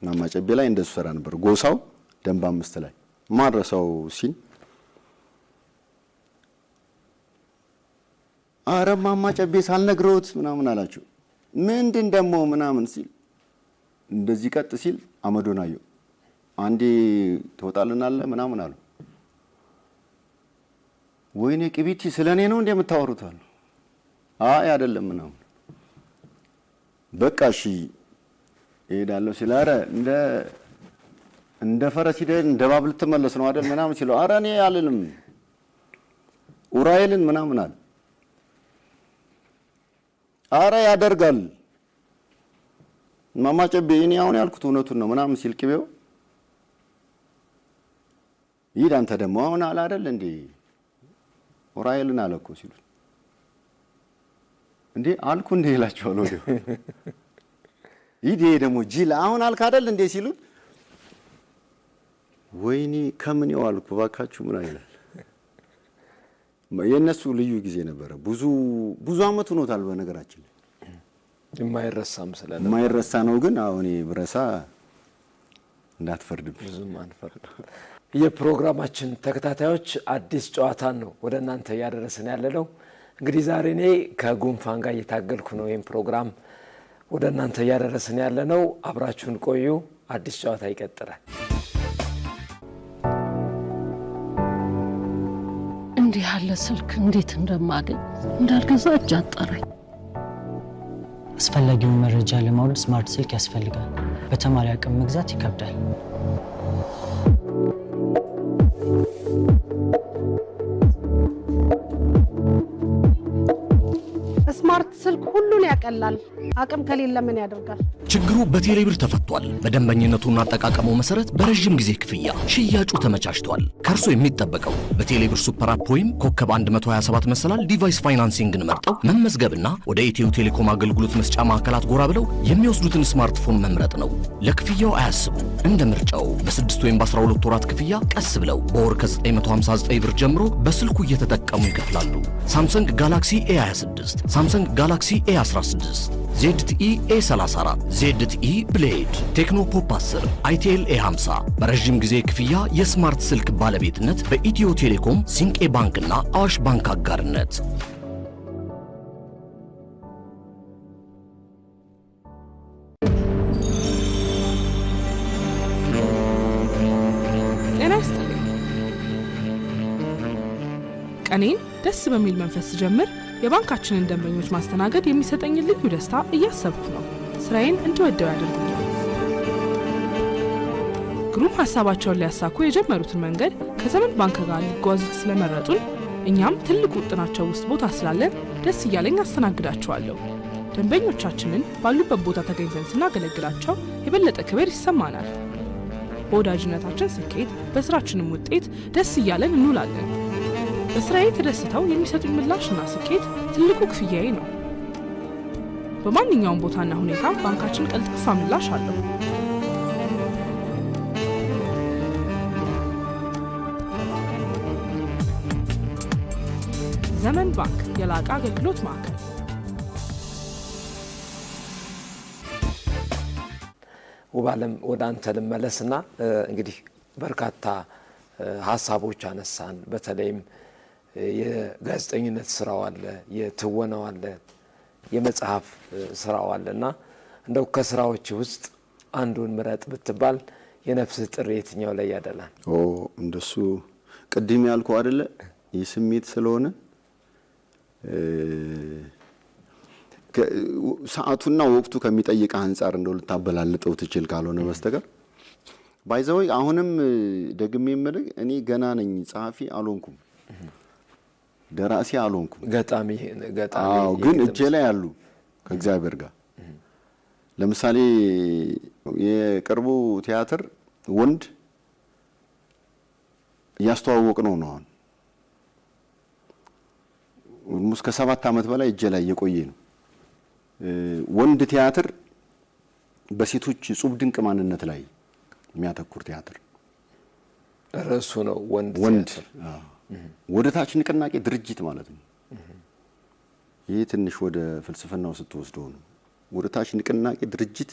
ማማጨቤ ላይ እንደሱ ሰራ ነበር። ጎሳው ደንብ አምስት ላይ ማረሰው ሲል አረ ማማጨቤ ሳልነግረውት ምናምን አላቸው። ምንድን ደግሞ ምናምን ሲል እንደዚህ ቀጥ ሲል አመዶን አየሁ። አንዴ ተወጣልናል ምናምን አሉ። ወይኔ ቅቢቲ ስለኔ ነው እንደምታወሩት አሉ። አይ አይደለም ምናምን በቃ እሺ እሄዳለሁ ሲል ኧረ እንደ ፈረስ ሂደህ እንደ ባብ ልትመለስ ነው አይደል ምናምን ሲለው ኧረ እኔ አልልም ኡራኤልን ምናምን አለ። ኧረ ያደርጋል ማማጨቤ እኔ አሁን ያልኩት እውነቱን ነው ምናምን ሲል ቅቤው ይሄድ አንተ ደግሞ አሁን አለ አይደል እንዴ ኡራኤልን አለ እኮ ሲሉ እንዴ አልኩ እንዴ ይላቸዋል ወዲያው ይሄ ደግሞ ጂል አሁን አልክ አይደል እንዴ ሲሉ ወይኔ ከምን ያልኩ ባካችሁ ምን አይላል። የነሱ ልዩ ጊዜ ነበረ። ብዙ አመት ሆኖታል በነገራችን የማይረሳም ስለነበረ የማይረሳ ነው። ግን አሁን ብረሳ እንዳትፈርድብኝ ብዙም አንፈርድ። የፕሮግራማችን ተከታታዮች አዲስ ጨዋታን ነው ወደ እናንተ ያደረስን ያለነው። እንግዲህ ዛሬ እኔ ከጉንፋን ጋር እየታገልኩ ነው ይሄን ፕሮግራም ወደ እናንተ ያደረስን ያለነው። አብራችሁን ቆዩ። አዲስ ጨዋታ ይቀጥላል። እንዲህ ያለ ስልክ እንዴት እንደማገኝ እንዳልገዛ እጅ አጠረኝ። አስፈላጊውን መረጃ ለማውረድ ስማርት ስልክ ያስፈልጋል። በተማሪ አቅም መግዛት ይከብዳል። ስማርት ስልክ ሁሉን ያቀላል። አቅም ከሌለ ምን ያደርጋል? ችግሩ በቴሌብር ተፈቷል። በደንበኝነቱና አጠቃቀሙ መሰረት በረጅም ጊዜ ክፍያ ሽያጩ ተመቻችቷል። ከእርሶ የሚጠበቀው በቴሌብር ሱፐር አፕ ወይም ኮከብ 127 መሰላል ዲቫይስ ፋይናንሲንግን መርጠው መመዝገብና ወደ ኢትዮ ቴሌኮም አገልግሎት መስጫ ማዕከላት ጎራ ብለው የሚወስዱትን ስማርትፎን መምረጥ ነው። ለክፍያው አያስቡ። እንደ ምርጫው በ6 ወይም በ12 ወራት ክፍያ ቀስ ብለው በወር ከ959 ብር ጀምሮ በስልኩ እየተጠቀሙ ይከፍላሉ። ሳምሰንግ ጋላክሲ A26፣ ሳምሰንግ ጋላክሲ A16፣ ZTE A34፣ ZTE ብሌድ፣ ቴክኖ ፖፕ 10፣ አይቴል A50 በረጅም ጊዜ ክፍያ የስማርት ስልክ ባለቤትነት በኢትዮ ቴሌኮም፣ ሲንቄ ባንክና አዋሽ ባንክ አጋርነት። ጤና ይስጥልኝ። ቀኔን ደስ በሚል መንፈስ ጀምር የባንካችንን ደንበኞች ማስተናገድ የሚሰጠኝ ልዩ ደስታ እያሰብኩ ነው። ስራዬን እንዲወደው ያደርጉኛል። ግሩፕ ሀሳባቸውን ሊያሳኩ የጀመሩትን መንገድ ከዘመን ባንክ ጋር ሊጓዙት ስለመረጡን እኛም ትልቅ ውጥናቸው ውስጥ ቦታ ስላለን ደስ እያለኝ አስተናግዳቸዋለሁ። ደንበኞቻችንን ባሉበት ቦታ ተገኝተን ስናገለግላቸው የበለጠ ክብር ይሰማናል። በወዳጅነታችን ስኬት፣ በስራችንም ውጤት ደስ እያለን እንውላለን። በስራዬ ተደስተው የሚሰጡኝ ምላሽና ስኬት ትልቁ ክፍያዬ ነው። በማንኛውም ቦታና ሁኔታ ባንካችን ቀልጣፋ ምላሽ አለው። ዘመን ባንክ የላቀ አገልግሎት ማዕከል። ውባለም ወደ አንተ ልመለስና እንግዲህ በርካታ ሀሳቦች አነሳን። በተለይም የጋዜጠኝነት ስራው አለ፣ የትወናው አለ፣ የመጽሐፍ ስራው አለና እንደው ከስራዎች ውስጥ አንዱን ምረጥ ብትባል የነፍስህ ጥሪ የትኛው ላይ ያደላል? እንደሱ ቅድም ያልኩ አይደለ የስሜት ስለሆነ ሰዓቱና ወቅቱ ከሚጠይቅ አንፃር እንደው ልታበላልጠው ትችል ካልሆነ በስተቀር ባይዘው አሁንም ደግሜ የምልህ እኔ ገና ነኝ። ጸሐፊ አልሆንኩም፣ ደራሲ አልሆንኩም። ገጣሚ ግን እጄ ላይ አሉ ከእግዚአብሔር ጋር። ለምሳሌ የቅርቡ ቲያትር ወንድ እያስተዋወቅ ነው አሁን ሙስከ 7 ዓመት በላይ እጄ ላይ የቆየ ነው። ወንድ ቲያትር በሴቶች ጹብ ድንቅ ማንነት ላይ የሚያተኩር ቲያትር ርዕሱ ነው። ወንድ ወደ ታች ንቅናቄ ድርጅት ማለት ነው። ይሄ ትንሽ ወደ ፍልስፍናው ስትወስደው ነው። ወደ ታች ንቅናቄ ድርጅት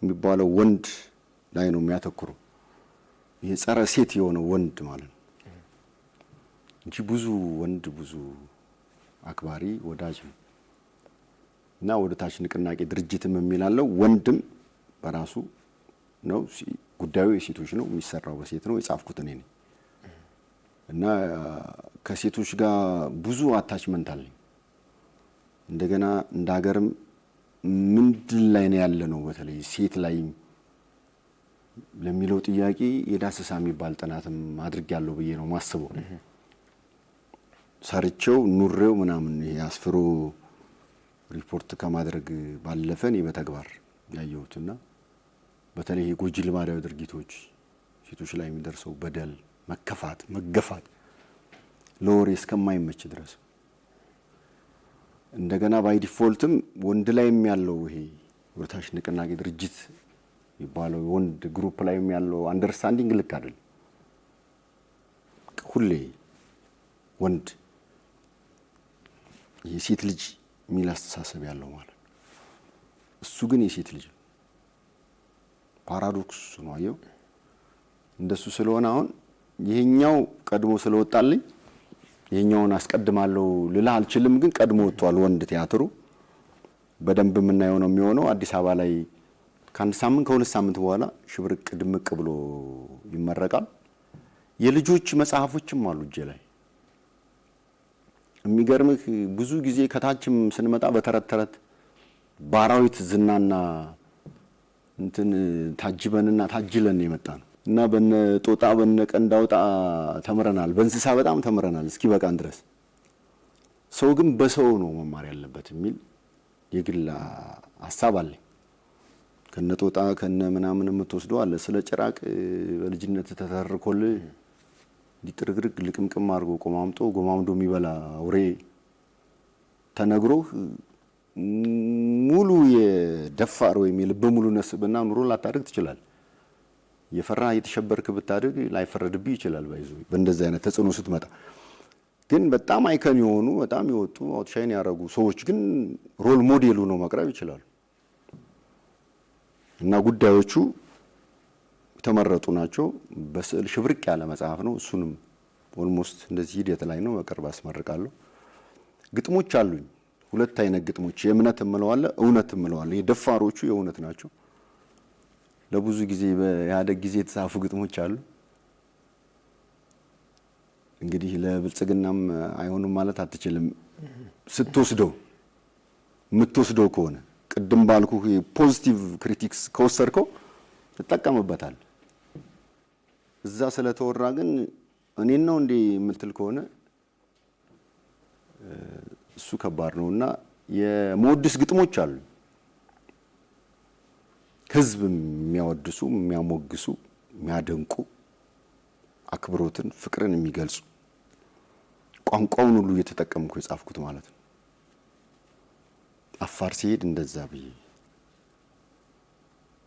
የሚባለው ወንድ ላይ ነው የሚያተኩረው። ይሄ ጸረ ሴት የሆነ ወንድ ማለት ነው እንጂ ብዙ ወንድ ብዙ አክባሪ ወዳጅ ነው። እና ወደ ታች ንቅናቄ ድርጅትም የሚላለው ወንድም በራሱ ነው። ጉዳዩ የሴቶች ነው፣ የሚሰራው በሴት ነው። የጻፍኩት እኔ ነኝ እና ከሴቶች ጋር ብዙ አታችመንት አለኝ። እንደገና እንደ ሀገርም ምንድን ላይ ነው ያለ ነው በተለይ ሴት ላይ ለሚለው ጥያቄ የዳሰሳ የሚባል ጥናትም አድርጌያለሁ ብዬ ነው ማስበው። ሰርቼው ኑሬው ምናምን ያስፍሮ ሪፖርት ከማድረግ ባለፈ እኔ በተግባር ያየሁትና በተለይ የጎጂ ልማዳዊ ድርጊቶች ሴቶች ላይ የሚደርሰው በደል፣ መከፋት፣ መገፋት ለወሬ እስከማይመች ድረስ እንደገና ባይ ዲፎልትም ወንድ ላይም ያለው ይሄ ወርታሽ ንቅናቄ ድርጅት ይባለው ወንድ ግሩፕ ላይም ያለው አንደርስታንዲንግ ልክ አይደል። ሁሌ ወንድ የሴት ልጅ የሚል አስተሳሰብ ያለው ማለት እሱ ግን የሴት ልጅ ፓራዶክስ ነው። አየው እንደሱ ስለሆነ አሁን ይሄኛው ቀድሞ ስለወጣልኝ ይሄኛውን አስቀድማለሁ ልልህ አልችልም። ግን ቀድሞ ወጥቷል ወንድ ቲያትሩ በደንብ የምናየው ነው የሚሆነው። አዲስ አበባ ላይ ከአንድ ሳምንት ከሁለት ሳምንት በኋላ ሽብርቅ ድምቅ ብሎ ይመረቃል። የልጆች መጽሐፎችም አሉ እጄ ላይ። የሚገርምህ ብዙ ጊዜ ከታችም ስንመጣ በተረት ተረት ባራዊት ዝናና እንትን ታጅበንና ታጅለን የመጣ ነው እና በነ ጦጣ በነ ቀንዳውጣ ተምረናል። በእንስሳ በጣም ተምረናል እስኪ በቃን ድረስ። ሰው ግን በሰው ነው መማር ያለበት የሚል የግል ሐሳብ አለኝ። ከነ ጦጣ ከነ ምናምን የምትወስደው አለ። ስለ ጭራቅ በልጅነት ተተርኮል ሊጥርግርግ ልቅምቅም አድርጎ ቆማምጦ ጎማምዶ የሚበላ አውሬ ተነግሮ ሙሉ የደፋር ወይም የልበ ሙሉነት ስብዕና ኑሮ ላታድግ ትችላል። የፈራ የተሸበርክ ብታድግ ላይፈረድብህ ይችላል። ባይዞ በእንደዚህ አይነት ተጽዕኖ ስትመጣ ግን በጣም አይከን የሆኑ በጣም የወጡ አውትሻይን ያደረጉ ሰዎች ግን ሮል ሞዴሉ ነው መቅረብ ይችላሉ። እና ጉዳዮቹ የተመረጡ ናቸው። በስዕል ሽብርቅ ያለ መጽሐፍ ነው። እሱንም ኦልሞስት እንደዚህ ሂደት ላይ ነው፣ በቅርብ አስመርቃለሁ። ግጥሞች አሉኝ፣ ሁለት አይነት ግጥሞች፣ የእምነት እምለዋለ፣ እውነት እምለዋለ። የደፋሮቹ የእውነት ናቸው። ለብዙ ጊዜ በኢህአዴግ ጊዜ የተጻፉ ግጥሞች አሉ። እንግዲህ ለብልጽግናም አይሆንም ማለት አትችልም። ስትወስደው የምትወስደው ከሆነ ቅድም ባልኩ ፖዚቲቭ ክሪቲክስ ከወሰድከው ትጠቀምበታል። እዛ ስለተወራ ግን እኔን ነው እንዴ የምትል ከሆነ እሱ ከባድ ነውና የመወድስ ግጥሞች አሉ። ህዝብ የሚያወድሱ፣ የሚያሞግሱ፣ የሚያደንቁ፣ አክብሮትን፣ ፍቅርን የሚገልጹ ቋንቋውን ሁሉ እየተጠቀምኩ የጻፍኩት ማለት ነው። አፋር ሲሄድ እንደዛ ብዬ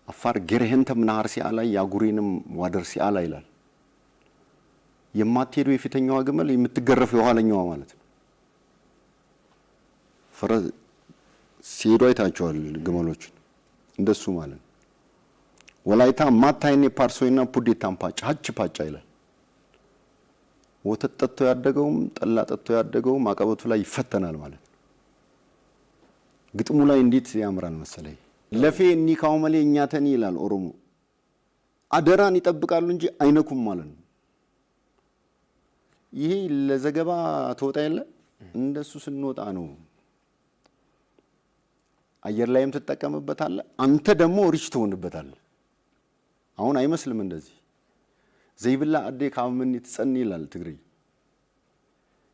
አፋር ገረህንተም ናር ሲአላ ያጉሪንም ዋደር ሲአላ ይላል። የማትሄደው የፊተኛዋ ግመል የምትገረፍ የኋለኛዋ ማለት ነው። ፈረስ ሲሄዱ አይታቸዋል ግመሎችን እንደሱ ማለት ነው። ወላይታ ማታይኔ ፓርሶይና ፑዴታም ፓጫ ሀጭ ፓጫ ይላል። ወተት ጠጥቶ ያደገውም ጠላ ጠጥቶ ያደገውም አቀበቱ ላይ ይፈተናል ማለት ነው። ግጥሙ ላይ እንዴት ያምራል መሰለኝ። ለፌ ኒካው መሌ እኛተኒ ይላል ኦሮሞ። አደራን ይጠብቃሉ እንጂ አይነኩም ማለት ነው። ይሄ ለዘገባ ተወጣ የለ እንደሱ ስንወጣ ነው አየር ላይም ትጠቀምበታለህ። አንተ ደግሞ ሪች ትሆንበታለህ። አሁን አይመስልም እንደዚህ ዘይብላ አዴ ካምን ትጸን ይላል ትግሪ።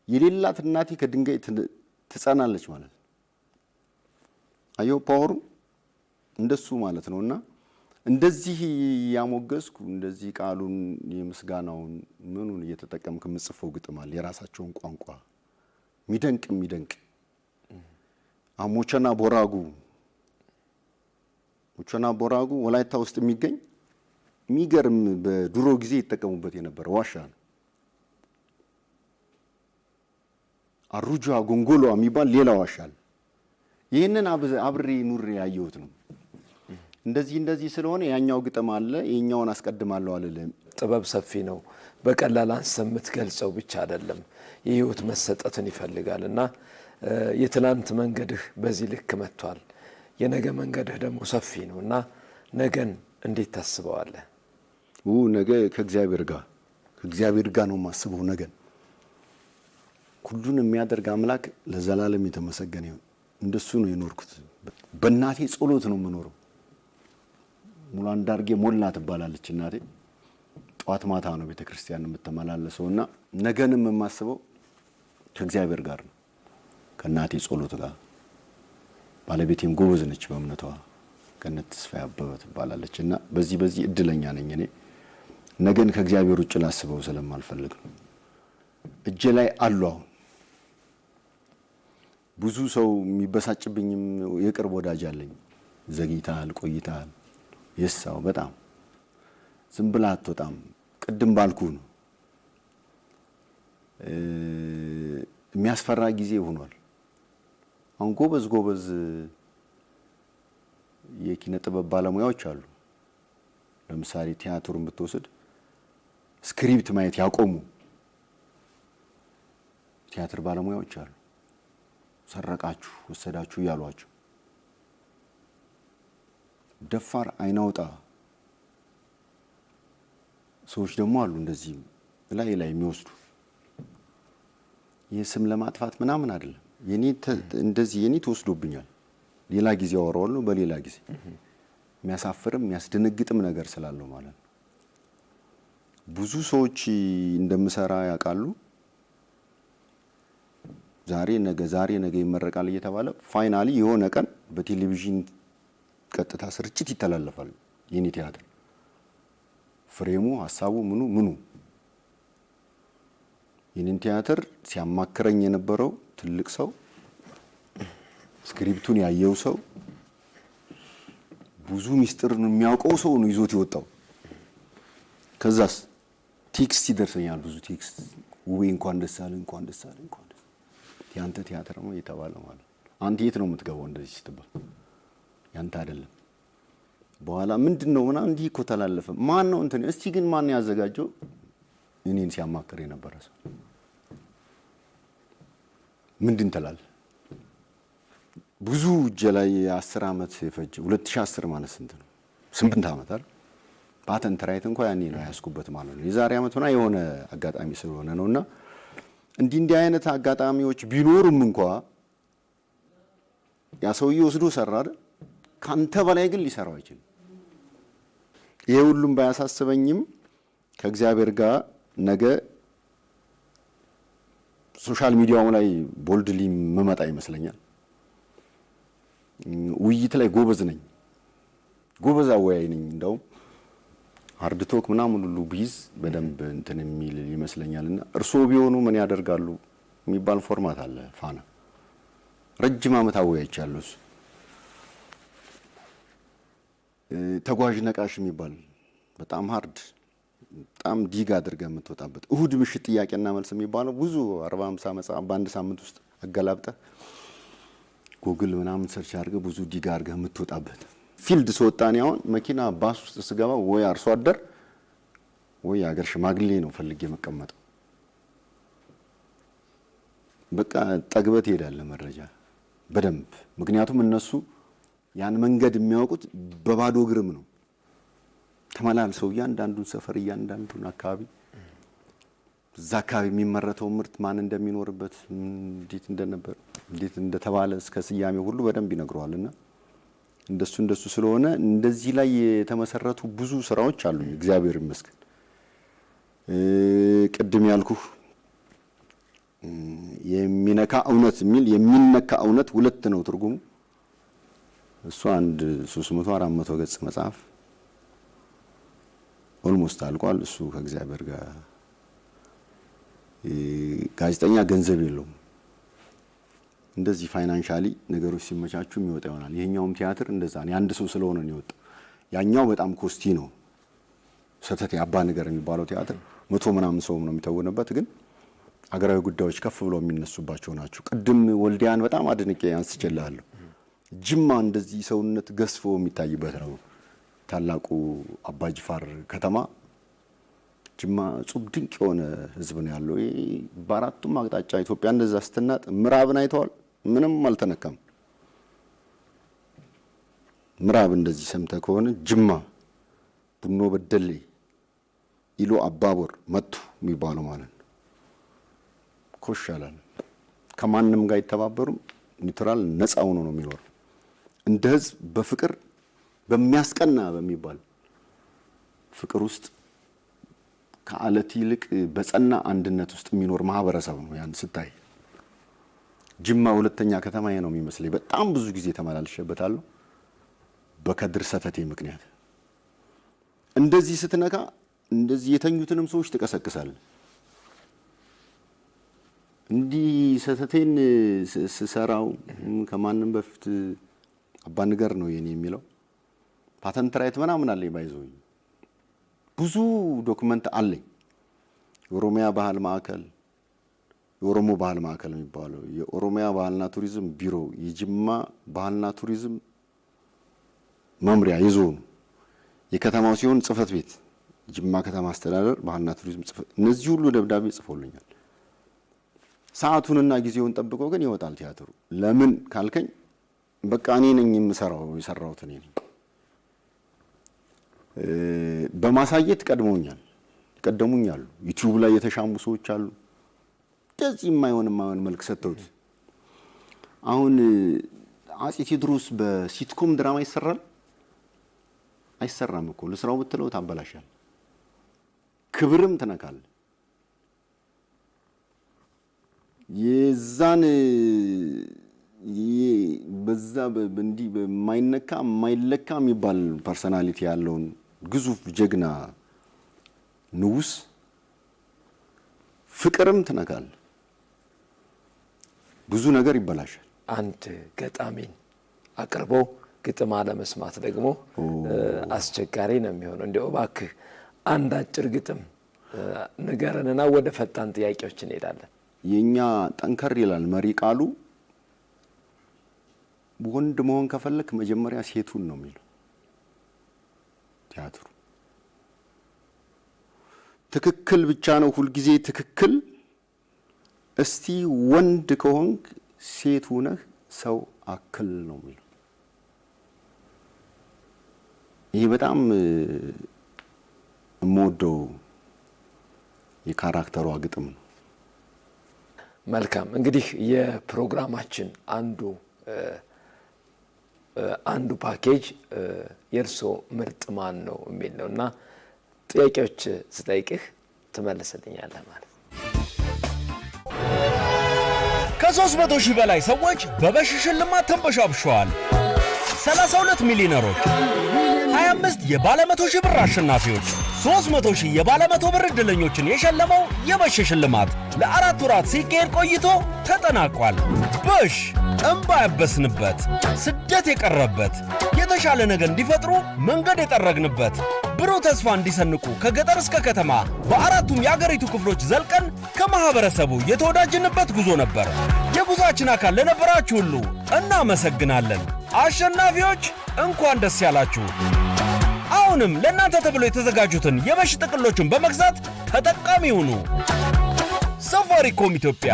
የሌላት እናቴ ከድንጋይ ትጸናለች ማለት ነው። አየው ፓወሩ እንደሱ ማለት ነውና እንደዚህ ያሞገስኩ እንደዚህ ቃሉን የምስጋናውን ምኑን እየተጠቀምክ የምጽፈው ግጥም አለ። የራሳቸውን ቋንቋ የሚደንቅ ሞቸና ቦራጉ ወላይታ ውስጥ የሚገኝ የሚገርም በድሮ ጊዜ ይጠቀሙበት የነበረ ዋሻ ነው። አሩጃ ጎንጎሎ የሚባል ሌላ ዋሻ አለ። ይህንን አብሬ ኑሬ ያየሁት ነው። እንደዚህ ስለሆነ ያኛው ግጥም አለ፣ የኛውን አስቀድማለሁ አልልም። ጥበብ ሰፊ ነው። በቀላል አንስተ የምትገልጸው ብቻ አይደለም፣ የህይወት መሰጠትን ይፈልጋል እና የትናንት መንገድህ በዚህ ልክ መጥቷል። የነገ መንገድህ ደግሞ ሰፊ ነው እና ነገን እንዴት ታስበዋለህ? ነገ ከእግዚአብሔር ጋር ነው የማስበው። ነገን ሁሉን የሚያደርግ አምላክ ለዘላለም የተመሰገነ ይሁን። እንደሱ ነው የኖርኩት። በእናቴ ጸሎት ነው የምኖረው። ሙሉ አንዳርጌ ሞላ ትባላለች እናቴ። ጧት ማታ ነው ቤተክርስቲያን የምትመላለሰውና ነገንም የማስበው ከእግዚአብሔር ጋር ነው፣ ከእናቴ ጸሎት ጋር። ባለቤቴም ጎበዝ ነች በእምነቷ፣ ገነት ተስፋዬ አበበ ትባላለችና በዚህ እድለኛ ነኝ እኔ። ነገን ከእግዚአብሔር ውጭ ላስበው ስለማልፈልግ ነው። እጄ ላይ አሉ። አሁን ብዙ ሰው የሚበሳጭብኝም የቅርብ ወዳጅ አለኝ። ዘግይተሃል፣ ቆይተሃል፣ የሳው በጣም ዝም ብለህ አትወጣም። ቅድም ባልኩ ነው የሚያስፈራ ጊዜ ሆኗል። አሁን ጎበዝ የኪነ ጥበብ ባለሙያዎች አሉ። ለምሳሌ ቲያትሩን ብትወስድ ስክሪፕት ማየት ያቆሙ ቲያትር ባለሙያዎች አሉ። ሰረቃችሁ፣ ወሰዳችሁ እያሏቸው። ደፋር አይናውጣ ሰዎች ደግሞ አሉ እንደዚህ ላይ የሚወስዱ። የስም ለማጥፋት ምናምን አይደለም። የኔ ተወስዶብኛል። ሌላ ጊዜ አወራዋለሁ፣ በሌላ ጊዜ። የሚያሳፍርም የሚያስደነግጥም ነገር ስላለው ማለት ነው። ብዙ ሰዎች እንደምሰራ ያውቃሉ። ዛሬ ነገ ይመረቃል እየተባለ ፋይናሊ የሆነ ቀን በቴሌቪዥን ቀጥታ ስርጭት ይተላለፋል የኔ ቲያትር። ፍሬሙ፣ ሀሳቡ፣ ምኑ የኔን ቲያትር ሲያማክረኝ የነበረው ትልቅ ሰው፣ ስክሪፕቱን ያየው ሰው፣ ብዙ ሚስጥር የሚያውቀው ሰው ነው ይዞት የወጣው። ከዛስ ቴክስት ይደርሰኛል፣ ብዙ ቴክስት። ውቤ እንኳን ደስ አለ፣ እንኳን ደስ አለ፣ እንኳን ደስ ያንተ ቲያትር ነው የተባለ ማለት። አንተ የት ነው የምትገባው እንደዚህ ስትባል? ያንተ አይደለም። በኋላ ምንድነው ምናምን እንዲህ እኮ ተላለፈ። ማን ነው እንትን? እስቲ ግን ማን ያዘጋጀው? እኔን ሲያማክር የነበረ ሰው። ምንድን ተላል? ብዙ እጄ ላይ 10 ዓመት የፈጀ 2010 ማለት ስንት ነው? 8 ዓመት አይደል? ፓተንት ራይት እንኳን ያኔ ነው ያስኩበት ማለት ነው። የዛሬ ዓመት ሆና የሆነ አጋጣሚ ስለሆነ ነውና እንዲህ አይነት አጋጣሚዎች ቢኖሩም እንኳን ያ ሰውዬ ወስዶ ሰራ አይደል? ካንተ በላይ ግን ሊሰራው አይችልም። ይሄ ሁሉም ባያሳስበኝም ከእግዚአብሔር ጋር ነገ ሶሻል ሚዲያው ላይ ቦልድሊ መመጣ ይመስለኛል። ውይይት ላይ ጎበዝ ነኝ፣ ጎበዝ አወያይ ነኝ። እንደውም ሃርድ ቶክ ምናምን ሁሉ ቢዝ በደንብ እንትን የሚል ይመስለኛልና እርስዎ ቢሆኑ ምን ያደርጋሉ የሚባል ፎርማት አለ ፋና። ረጅም ዓመት አወያይቻለሁ። እሱ ተጓዥ ነቃሽ የሚባል በጣም ሃርድ፣ በጣም ዲግ አድርገህ የምትወጣበት እሁድ ምሽት ጥያቄና መልስ የሚባለው ብዙ 40-50 መጽሐፍ በአንድ ሳምንት ውስጥ አገላብጠህ ጉግል ምናምን ሰርች አድርገህ ብዙ ዲግ አድርገህ የምትወጣበት ፊልድ ስወጣኔ አሁን መኪና ባስ ውስጥ ስገባ ወይ አርሶ አደር ወይ አገር ሽማግሌ ነው ፈልጌ መቀመጠው። በቃ ጠግበህ ትሄዳለህ መረጃ በደንብ። ምክንያቱም እነሱ ያን መንገድ የሚያውቁት በባዶ እግርም ነው ተመላልሰው እያንዳንዱን ሰፈር እያንዳንዱን አካባቢ እዛ አካባቢ የሚመረተው ምርት ማን እንደሚኖርበት እንዴት እንደነበር እንዴት እንደተባለ እስከ ስያሜ ሁሉ በደንብ ይነግረዋልና እንደሱ ስለሆነ እንደዚህ ላይ የተመሰረቱ ብዙ ስራዎች አሉኝ እግዚአብሔር ይመስገን። ቅድም ያልኩህ የሚነካ እውነት የሚል የሚነካ እውነት ሁለት ነው ትርጉሙ። እሱ አንድ 300-400 ገጽ መጽሐፍ ኦልሞስት አልቋል። እሱ ከእግዚአብሔር ጋር ጋዜጠኛ ገንዘብ የለውም። እንደዚህ ፋይናንሻሊ ነገሮች ሲመቻቹ የሚወጣ ይሆናል። ይሄኛውም ቲያትር እንደዛ ነው። አንድ ሰው ስለሆነ ነው የወጣው። ያኛው በጣም ኮስቲ ነው። ሰተት አባ ነገር የሚባለው ቲያትር 100 ምናምን ሰው ነው የሚተወነበት፣ ግን አገራዊ ጉዳዮች ከፍ ብለው የሚነሱባቸው ናቸው። ቅድም ወልዲያን በጣም አድንቄ አንስቼልሃለሁ። ጅማ እንደዚህ ሰውነት ገዝፎ የሚታይበት ነው። ታላቁ አባጅፋር ከተማ ጅማ ጹብ ድንቅ የሆነ ህዝብ ነው ያለው። በአራቱም አቅጣጫ ኢትዮጵያ እንደዛ ስትናጥ ምዕራብን አይተዋል፣ ምንም አልተነካም። ምዕራብ እንደዚህ ሰምተህ ከሆነ ጅማ፣ ቡኖ በደሌ፣ ኢሎ አባቦር መቱ የሚባለው ማለት ነው። ኮሽ አላለም። ከማንም ጋር አይተባበሩም። ኒውትራል ነፃ ሆኖ ነው የሚኖር። እንደ ህዝብ በፍቅር በሚያስቀና በሚባል ፍቅር ውስጥ ከአለት ይልቅ በጸና አንድነት ውስጥ የሚኖር ማህበረሰብ ነው። ያን ስታይ ጅማ ሁለተኛ ከተማዬ ነው የሚመስለኝ። በጣም ብዙ ጊዜ ተመላልሼበታለሁ በከድር ሰተቴ ምክንያት። እንደዚህ ስትነካ እንደዚህ የተኙትንም ሰዎች ትቀሰቅሳለህ። እንዲህ ሰተቴን ስሰራው ከማንም በፊት አባ ንገር ነው የኔ የሚለው ፓተንት ራይት ምናምን አለኝ። ባይዘውኝ ብዙ ዶክመንት አለኝ። የኦሮሚያ ባህል ማዕከል፣ የኦሮሞ ባህል ማዕከል የሚባለው የኦሮሚያ ባህልና ቱሪዝም ቢሮ፣ የጅማ ባህልና ቱሪዝም መምሪያ የዞኑ የከተማው ሲሆን ጽህፈት ቤት ጅማ ከተማ አስተዳደር ባህልና ቱሪዝም ጽህፈት፣ እነዚህ ሁሉ ደብዳቤ ጽፎልኛል። ሰዓቱንና ጊዜውን ጠብቆ ግን ይወጣል ቲያትሩ። ለምን ካልከኝ በቃ እኔ ነኝ የሰራሁት እኔ ነኝ። በማሳየት ቀደሙኛል። ዩቲዩብ ላይ የተሻሙ ሰዎች አሉ። እንደዚህ የማይሆን መልክ ሰጥተውት አሁን አፄ ቴዎድሮስ በሲትኮም ድራማ ይሰራል አይሰራም እኮ ለስራው ብትለው ታበላሻል። ክብርም ትነካል። የዛን በዛ እንዲህ በማይነካ የማይለካ የሚባል ፐርሰናሊቲ ያለውን ግዙፍ ጀግና ንጉስ ፍቅርም ትነካል። ብዙ ነገር ይበላሻል። አንድ ገጣሚን አቅርቦ ግጥም አለመስማት ደግሞ አስቸጋሪ ነው የሚሆነው። እንደው እባክህ አንድ አጭር ግጥም ንገረንና ወደ ፈጣን ጥያቄዎች እንሄዳለን። የኛ ጠንከር ይላል መሪ ቃሉ። ወንድ መሆን ከፈለክ መጀመሪያ ሴቱን ነው የሚለው ቲያትሩ። ትክክል ብቻ ነው ሁልጊዜ ትክክል። እስቲ ወንድ ከሆንክ ሴት ሆነህ ሰው አክል ነው የሚለው። ይሄ በጣም የምወደው የካራክተሯ ግጥም ነው። መልካም እንግዲህ የፕሮግራማችን አንዱ ፓኬጅ የእርሶ ምርጥ ማን ነው የሚል ነው እና ጥያቄዎች ስጠይቅህ ትመልስልኛለህ ማለት ነው። ከ300 ሺህ በላይ ሰዎች በበሽ ሽልማት ተንበሻብሸዋል። 32 ሚሊዮነሮች፣ 25 የባለ 100 ሺህ ብር አሸናፊዎች፣ 300 ሺህ የባለ 100 ብር ዕድለኞችን የሸለመው የበሽ ሽልማት ለ4 ወራት ሲካሄድ ቆይቶ ተጠናቋል። በሽ እንባ ያበስንበት፣ ስደት የቀረበት፣ የተሻለ ነገር እንዲፈጥሩ መንገድ የጠረግንበት፣ ብሩህ ተስፋ እንዲሰንቁ ከገጠር እስከ ከተማ በአራቱም የአገሪቱ ክፍሎች ዘልቀን ከማህበረሰቡ የተወዳጅንበት ጉዞ ነበር። የጉዞአችን አካል ለነበራችሁ ሁሉ እናመሰግናለን። አሸናፊዎች እንኳን ደስ ያላችሁ። አሁንም ለእናንተ ተብሎ የተዘጋጁትን የበሽ ጥቅሎችን በመግዛት ተጠቃሚ ሁኑ። ሳፋሪኮም ኢትዮጵያ፣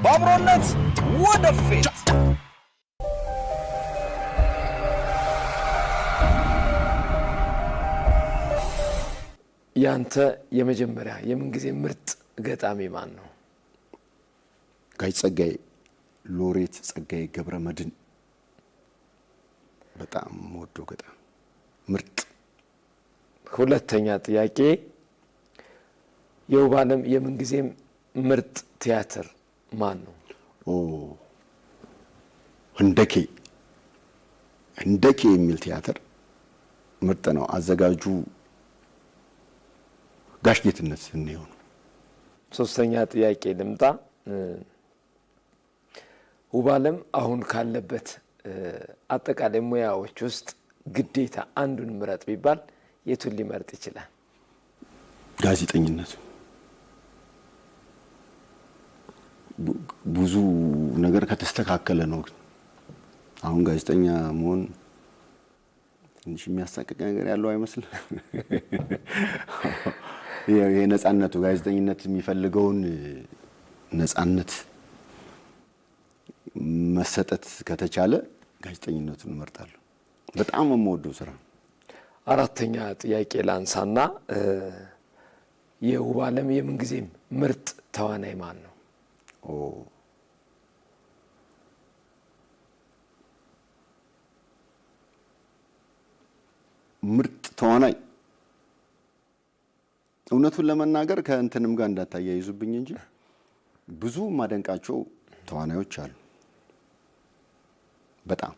በአብሮነት ወደፊት። ያንተ የመጀመሪያ የምንጊዜ ምርጥ ገጣሚ ማን ነው? ጋሽ ጸጋዬ፣ ሎሬት ጸጋዬ ገብረ መድኅን በጣም ወዶ ገጣሚ ምርጥ። ሁለተኛ ጥያቄ የውባለም የምንጊዜም ምርጥ ቲያትር ማን ነው? ህንደኬ የሚል ቲያትር ምርጥ ነው። አዘጋጁ ጋሽ ጌትነት ነው። ሶስተኛ ጥያቄ ልምጣ። ውባለም አሁን ካለበት አጠቃላይ ሙያዎች ውስጥ ግዴታ አንዱን ምረጥ ቢባል የቱን ሊመርጥ ይችላል? ጋዜጠኝነቱ። ብዙ ነገር ከተስተካከለ ነው። አሁን ጋዜጠኛ መሆን ትንሽ የሚያሳቅቅ ነገር ያለው አይመስልም? የነጻነቱ ጋዜጠኝነት የሚፈልገውን ነጻነት መሰጠት ከተቻለ ጋዜጠኝነቱን እመርጣለሁ። በጣም የምወደው ስራ። አራተኛ ጥያቄ ላንሳና የውባለም የምንጊዜም ምርጥ ተዋናይ ማን ነው? ምርጥ ተዋናይ እውነቱን ለመናገር ከእንትንም ጋር እንዳታያይዙብኝ እንጂ ብዙ ማደንቃቸው ተዋናዮች አሉ። በጣም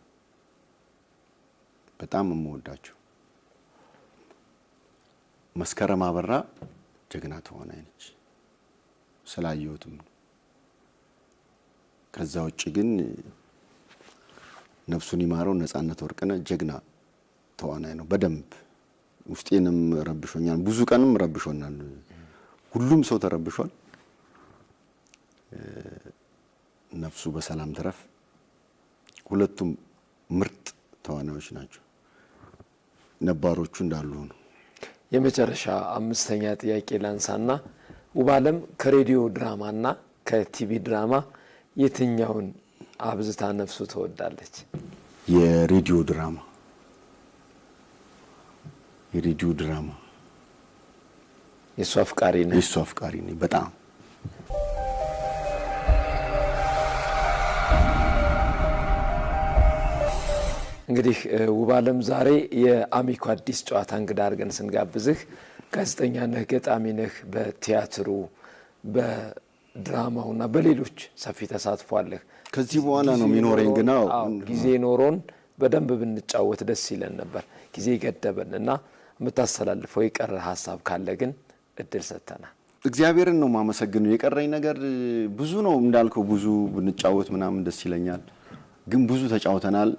የምወዳቸው መስከረም አበራ ጀግና ተዋናይ ነች ስላየሁትም። ከዛ ውጭ ግን ነፍሱን ይማረው ነጻነት ወርቅነህ ጀግና ተዋናይ ነው። በደንብ ውስጤንም ረብሾኛል፣ ብዙ ቀንም ረብሾናል። ሁሉም ሰው ተረብሿል። ነፍሱ በሰላም ተረፍ። ሁለቱም ምርጥ ተዋናዮች ናቸው። ነባሮቹ እንዳሉ ነው። የመጨረሻ አምስተኛ ጥያቄ ላንሳና ውባለም ከሬዲዮ ድራማና ከቲቪ ድራማ የትኛውን አብዝታ ነፍሱ ትወዳለች? የሬዲዮ ድራማ የእሱ አፍቃሪ ነኝ። የእሱ አፍቃሪ ነኝ በጣም። እንግዲህ ውባለም ዛሬ የአሚኮ አዲስ ጨዋታ እንግዳ አድርገን ስንጋብዝህ ጋዜጠኛ ነህ፣ ገጣሚ ነህ። በቲያትሩ በድራማውና በሌሎች ሰፊ ተሳትፎ አለህ። ከዚህ በኋላ ነው የሚኖረኝ ግን ጊዜ ኖሮን በደንብ ብንጫወት ደስ ይለን ነበር። ጊዜ ገደበን እና የምታስተላልፈው የቀረ ሀሳብ ካለ ግን እድል ሰጥተናል። እግዚአብሔርን ነው ማመሰግነው። የቀረኝ ነገር ብዙ ነው እንዳልከው፣ ብዙ ብንጫወት ምናምን ደስ ይለኛል። ግን ብዙ ተጫውተናል።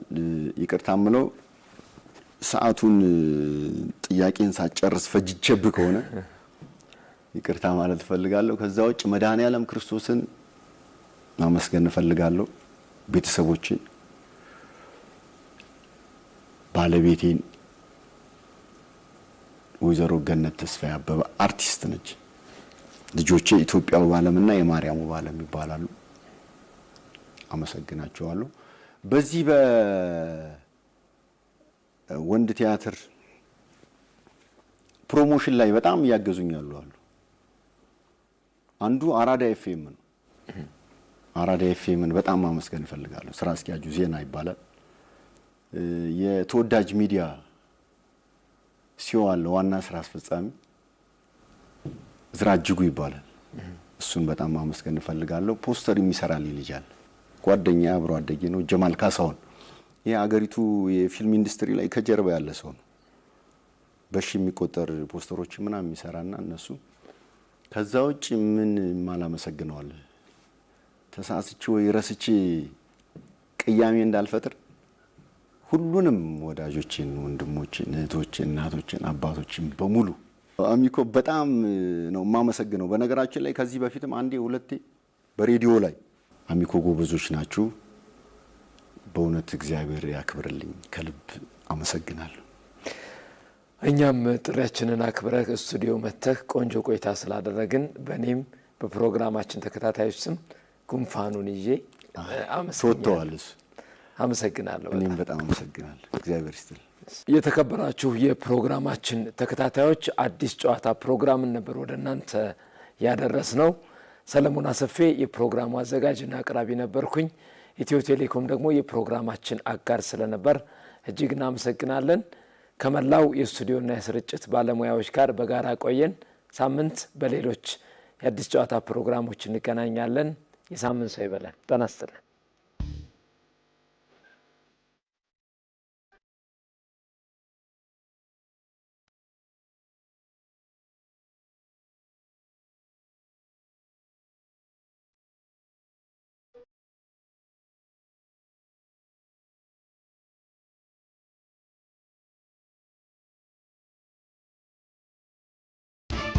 ይቅርታ ምለው ሰዓቱን ጥያቄን ሳጨርስ ፈጅቼብህ ከሆነ ይቅርታ ማለት እፈልጋለሁ። ከዛ ውጭ መድኃኔዓለም ክርስቶስን ማመስገን እፈልጋለሁ። ቤተሰቦቼን፣ ባለቤቴን ወይዘሮ ገነት ተስፋዬ አበበ አርቲስት ነች። ልጆቼ ኢትዮጵያ ውባለምና የማርያም ውባለም ይባላሉ። አመሰግናቸዋለሁ። በዚህ በወንድ ቲያትር ፕሮሞሽን ላይ በጣም እያገዙኛሉ አሉ። አንዱ አራዳ ኤፍኤም ነው። አራዳ ኤፍኤምን በጣም ማመስገን እፈልጋለሁ። ስራ አስኪያጁ ዜና ይባላል። የተወዳጅ ሚዲያ ሲዋለ ዋና ስራ አስፈጻሚ ዝራ እጅጉ ይባላል። እሱን በጣም ማመስገን እፈልጋለሁ። ፖስተር የሚሰራልኝ ልጅ አለ፣ ጓደኛ አብሮ አደጌ ነው፣ ጀማል ካሳሁን። ይሄ አገሪቱ የፊልም ኢንዱስትሪ ላይ ከጀርባ ያለ ሰው ነው። በሺ የሚቆጠር ፖስተሮች ምናምን የሚሰራና እነሱ። ከዛ ውጭ ምን ማላመሰግነዋል? ተሳስቼ ወይ ረስቼ ቅያሜ እንዳልፈጥር ሁሉንም ወዳጆችን፣ ወንድሞችን፣ እህቶችን፣ እናቶችን፣ አባቶችን በሙሉ አሚኮ በጣም ነው የማመሰግነው። በነገራችን ላይ ከዚህ በፊትም አንዴ ሁለቴ በሬዲዮ ላይ አሚኮ ጎበዞች ናችሁ፣ በእውነት እግዚአብሔር ያክብርልኝ፣ ከልብ አመሰግናለሁ። እኛም ጥሪያችንን አክብረህ ስቱዲዮ መጥተህ ቆንጆ ቆይታ ስላደረግን በእኔም በፕሮግራማችን ተከታታዮች ስም ጉንፋኑን ይዤ ተወጥተዋል። አመሰግናለሁ። እኔም በጣም አመሰግናለሁ። እግዚአብሔር ይስጥልኝ። የተከበራችሁ የፕሮግራማችን ተከታታዮች አዲስ ጨዋታ ፕሮግራምን ነበር ወደ እናንተ ያደረስ ነው። ሰለሞን አሰፌ የፕሮግራሙ አዘጋጅና አቅራቢ ነበርኩኝ። ኢትዮ ቴሌኮም ደግሞ የፕሮግራማችን አጋር ስለነበር እጅግ እናመሰግናለን። ከመላው የስቱዲዮና የስርጭት ባለሙያዎች ጋር በጋራ ቆየን። ሳምንት በሌሎች የአዲስ ጨዋታ ፕሮግራሞች እንገናኛለን። የሳምንት ሰው ይበለን። ጤና ይስጥልን።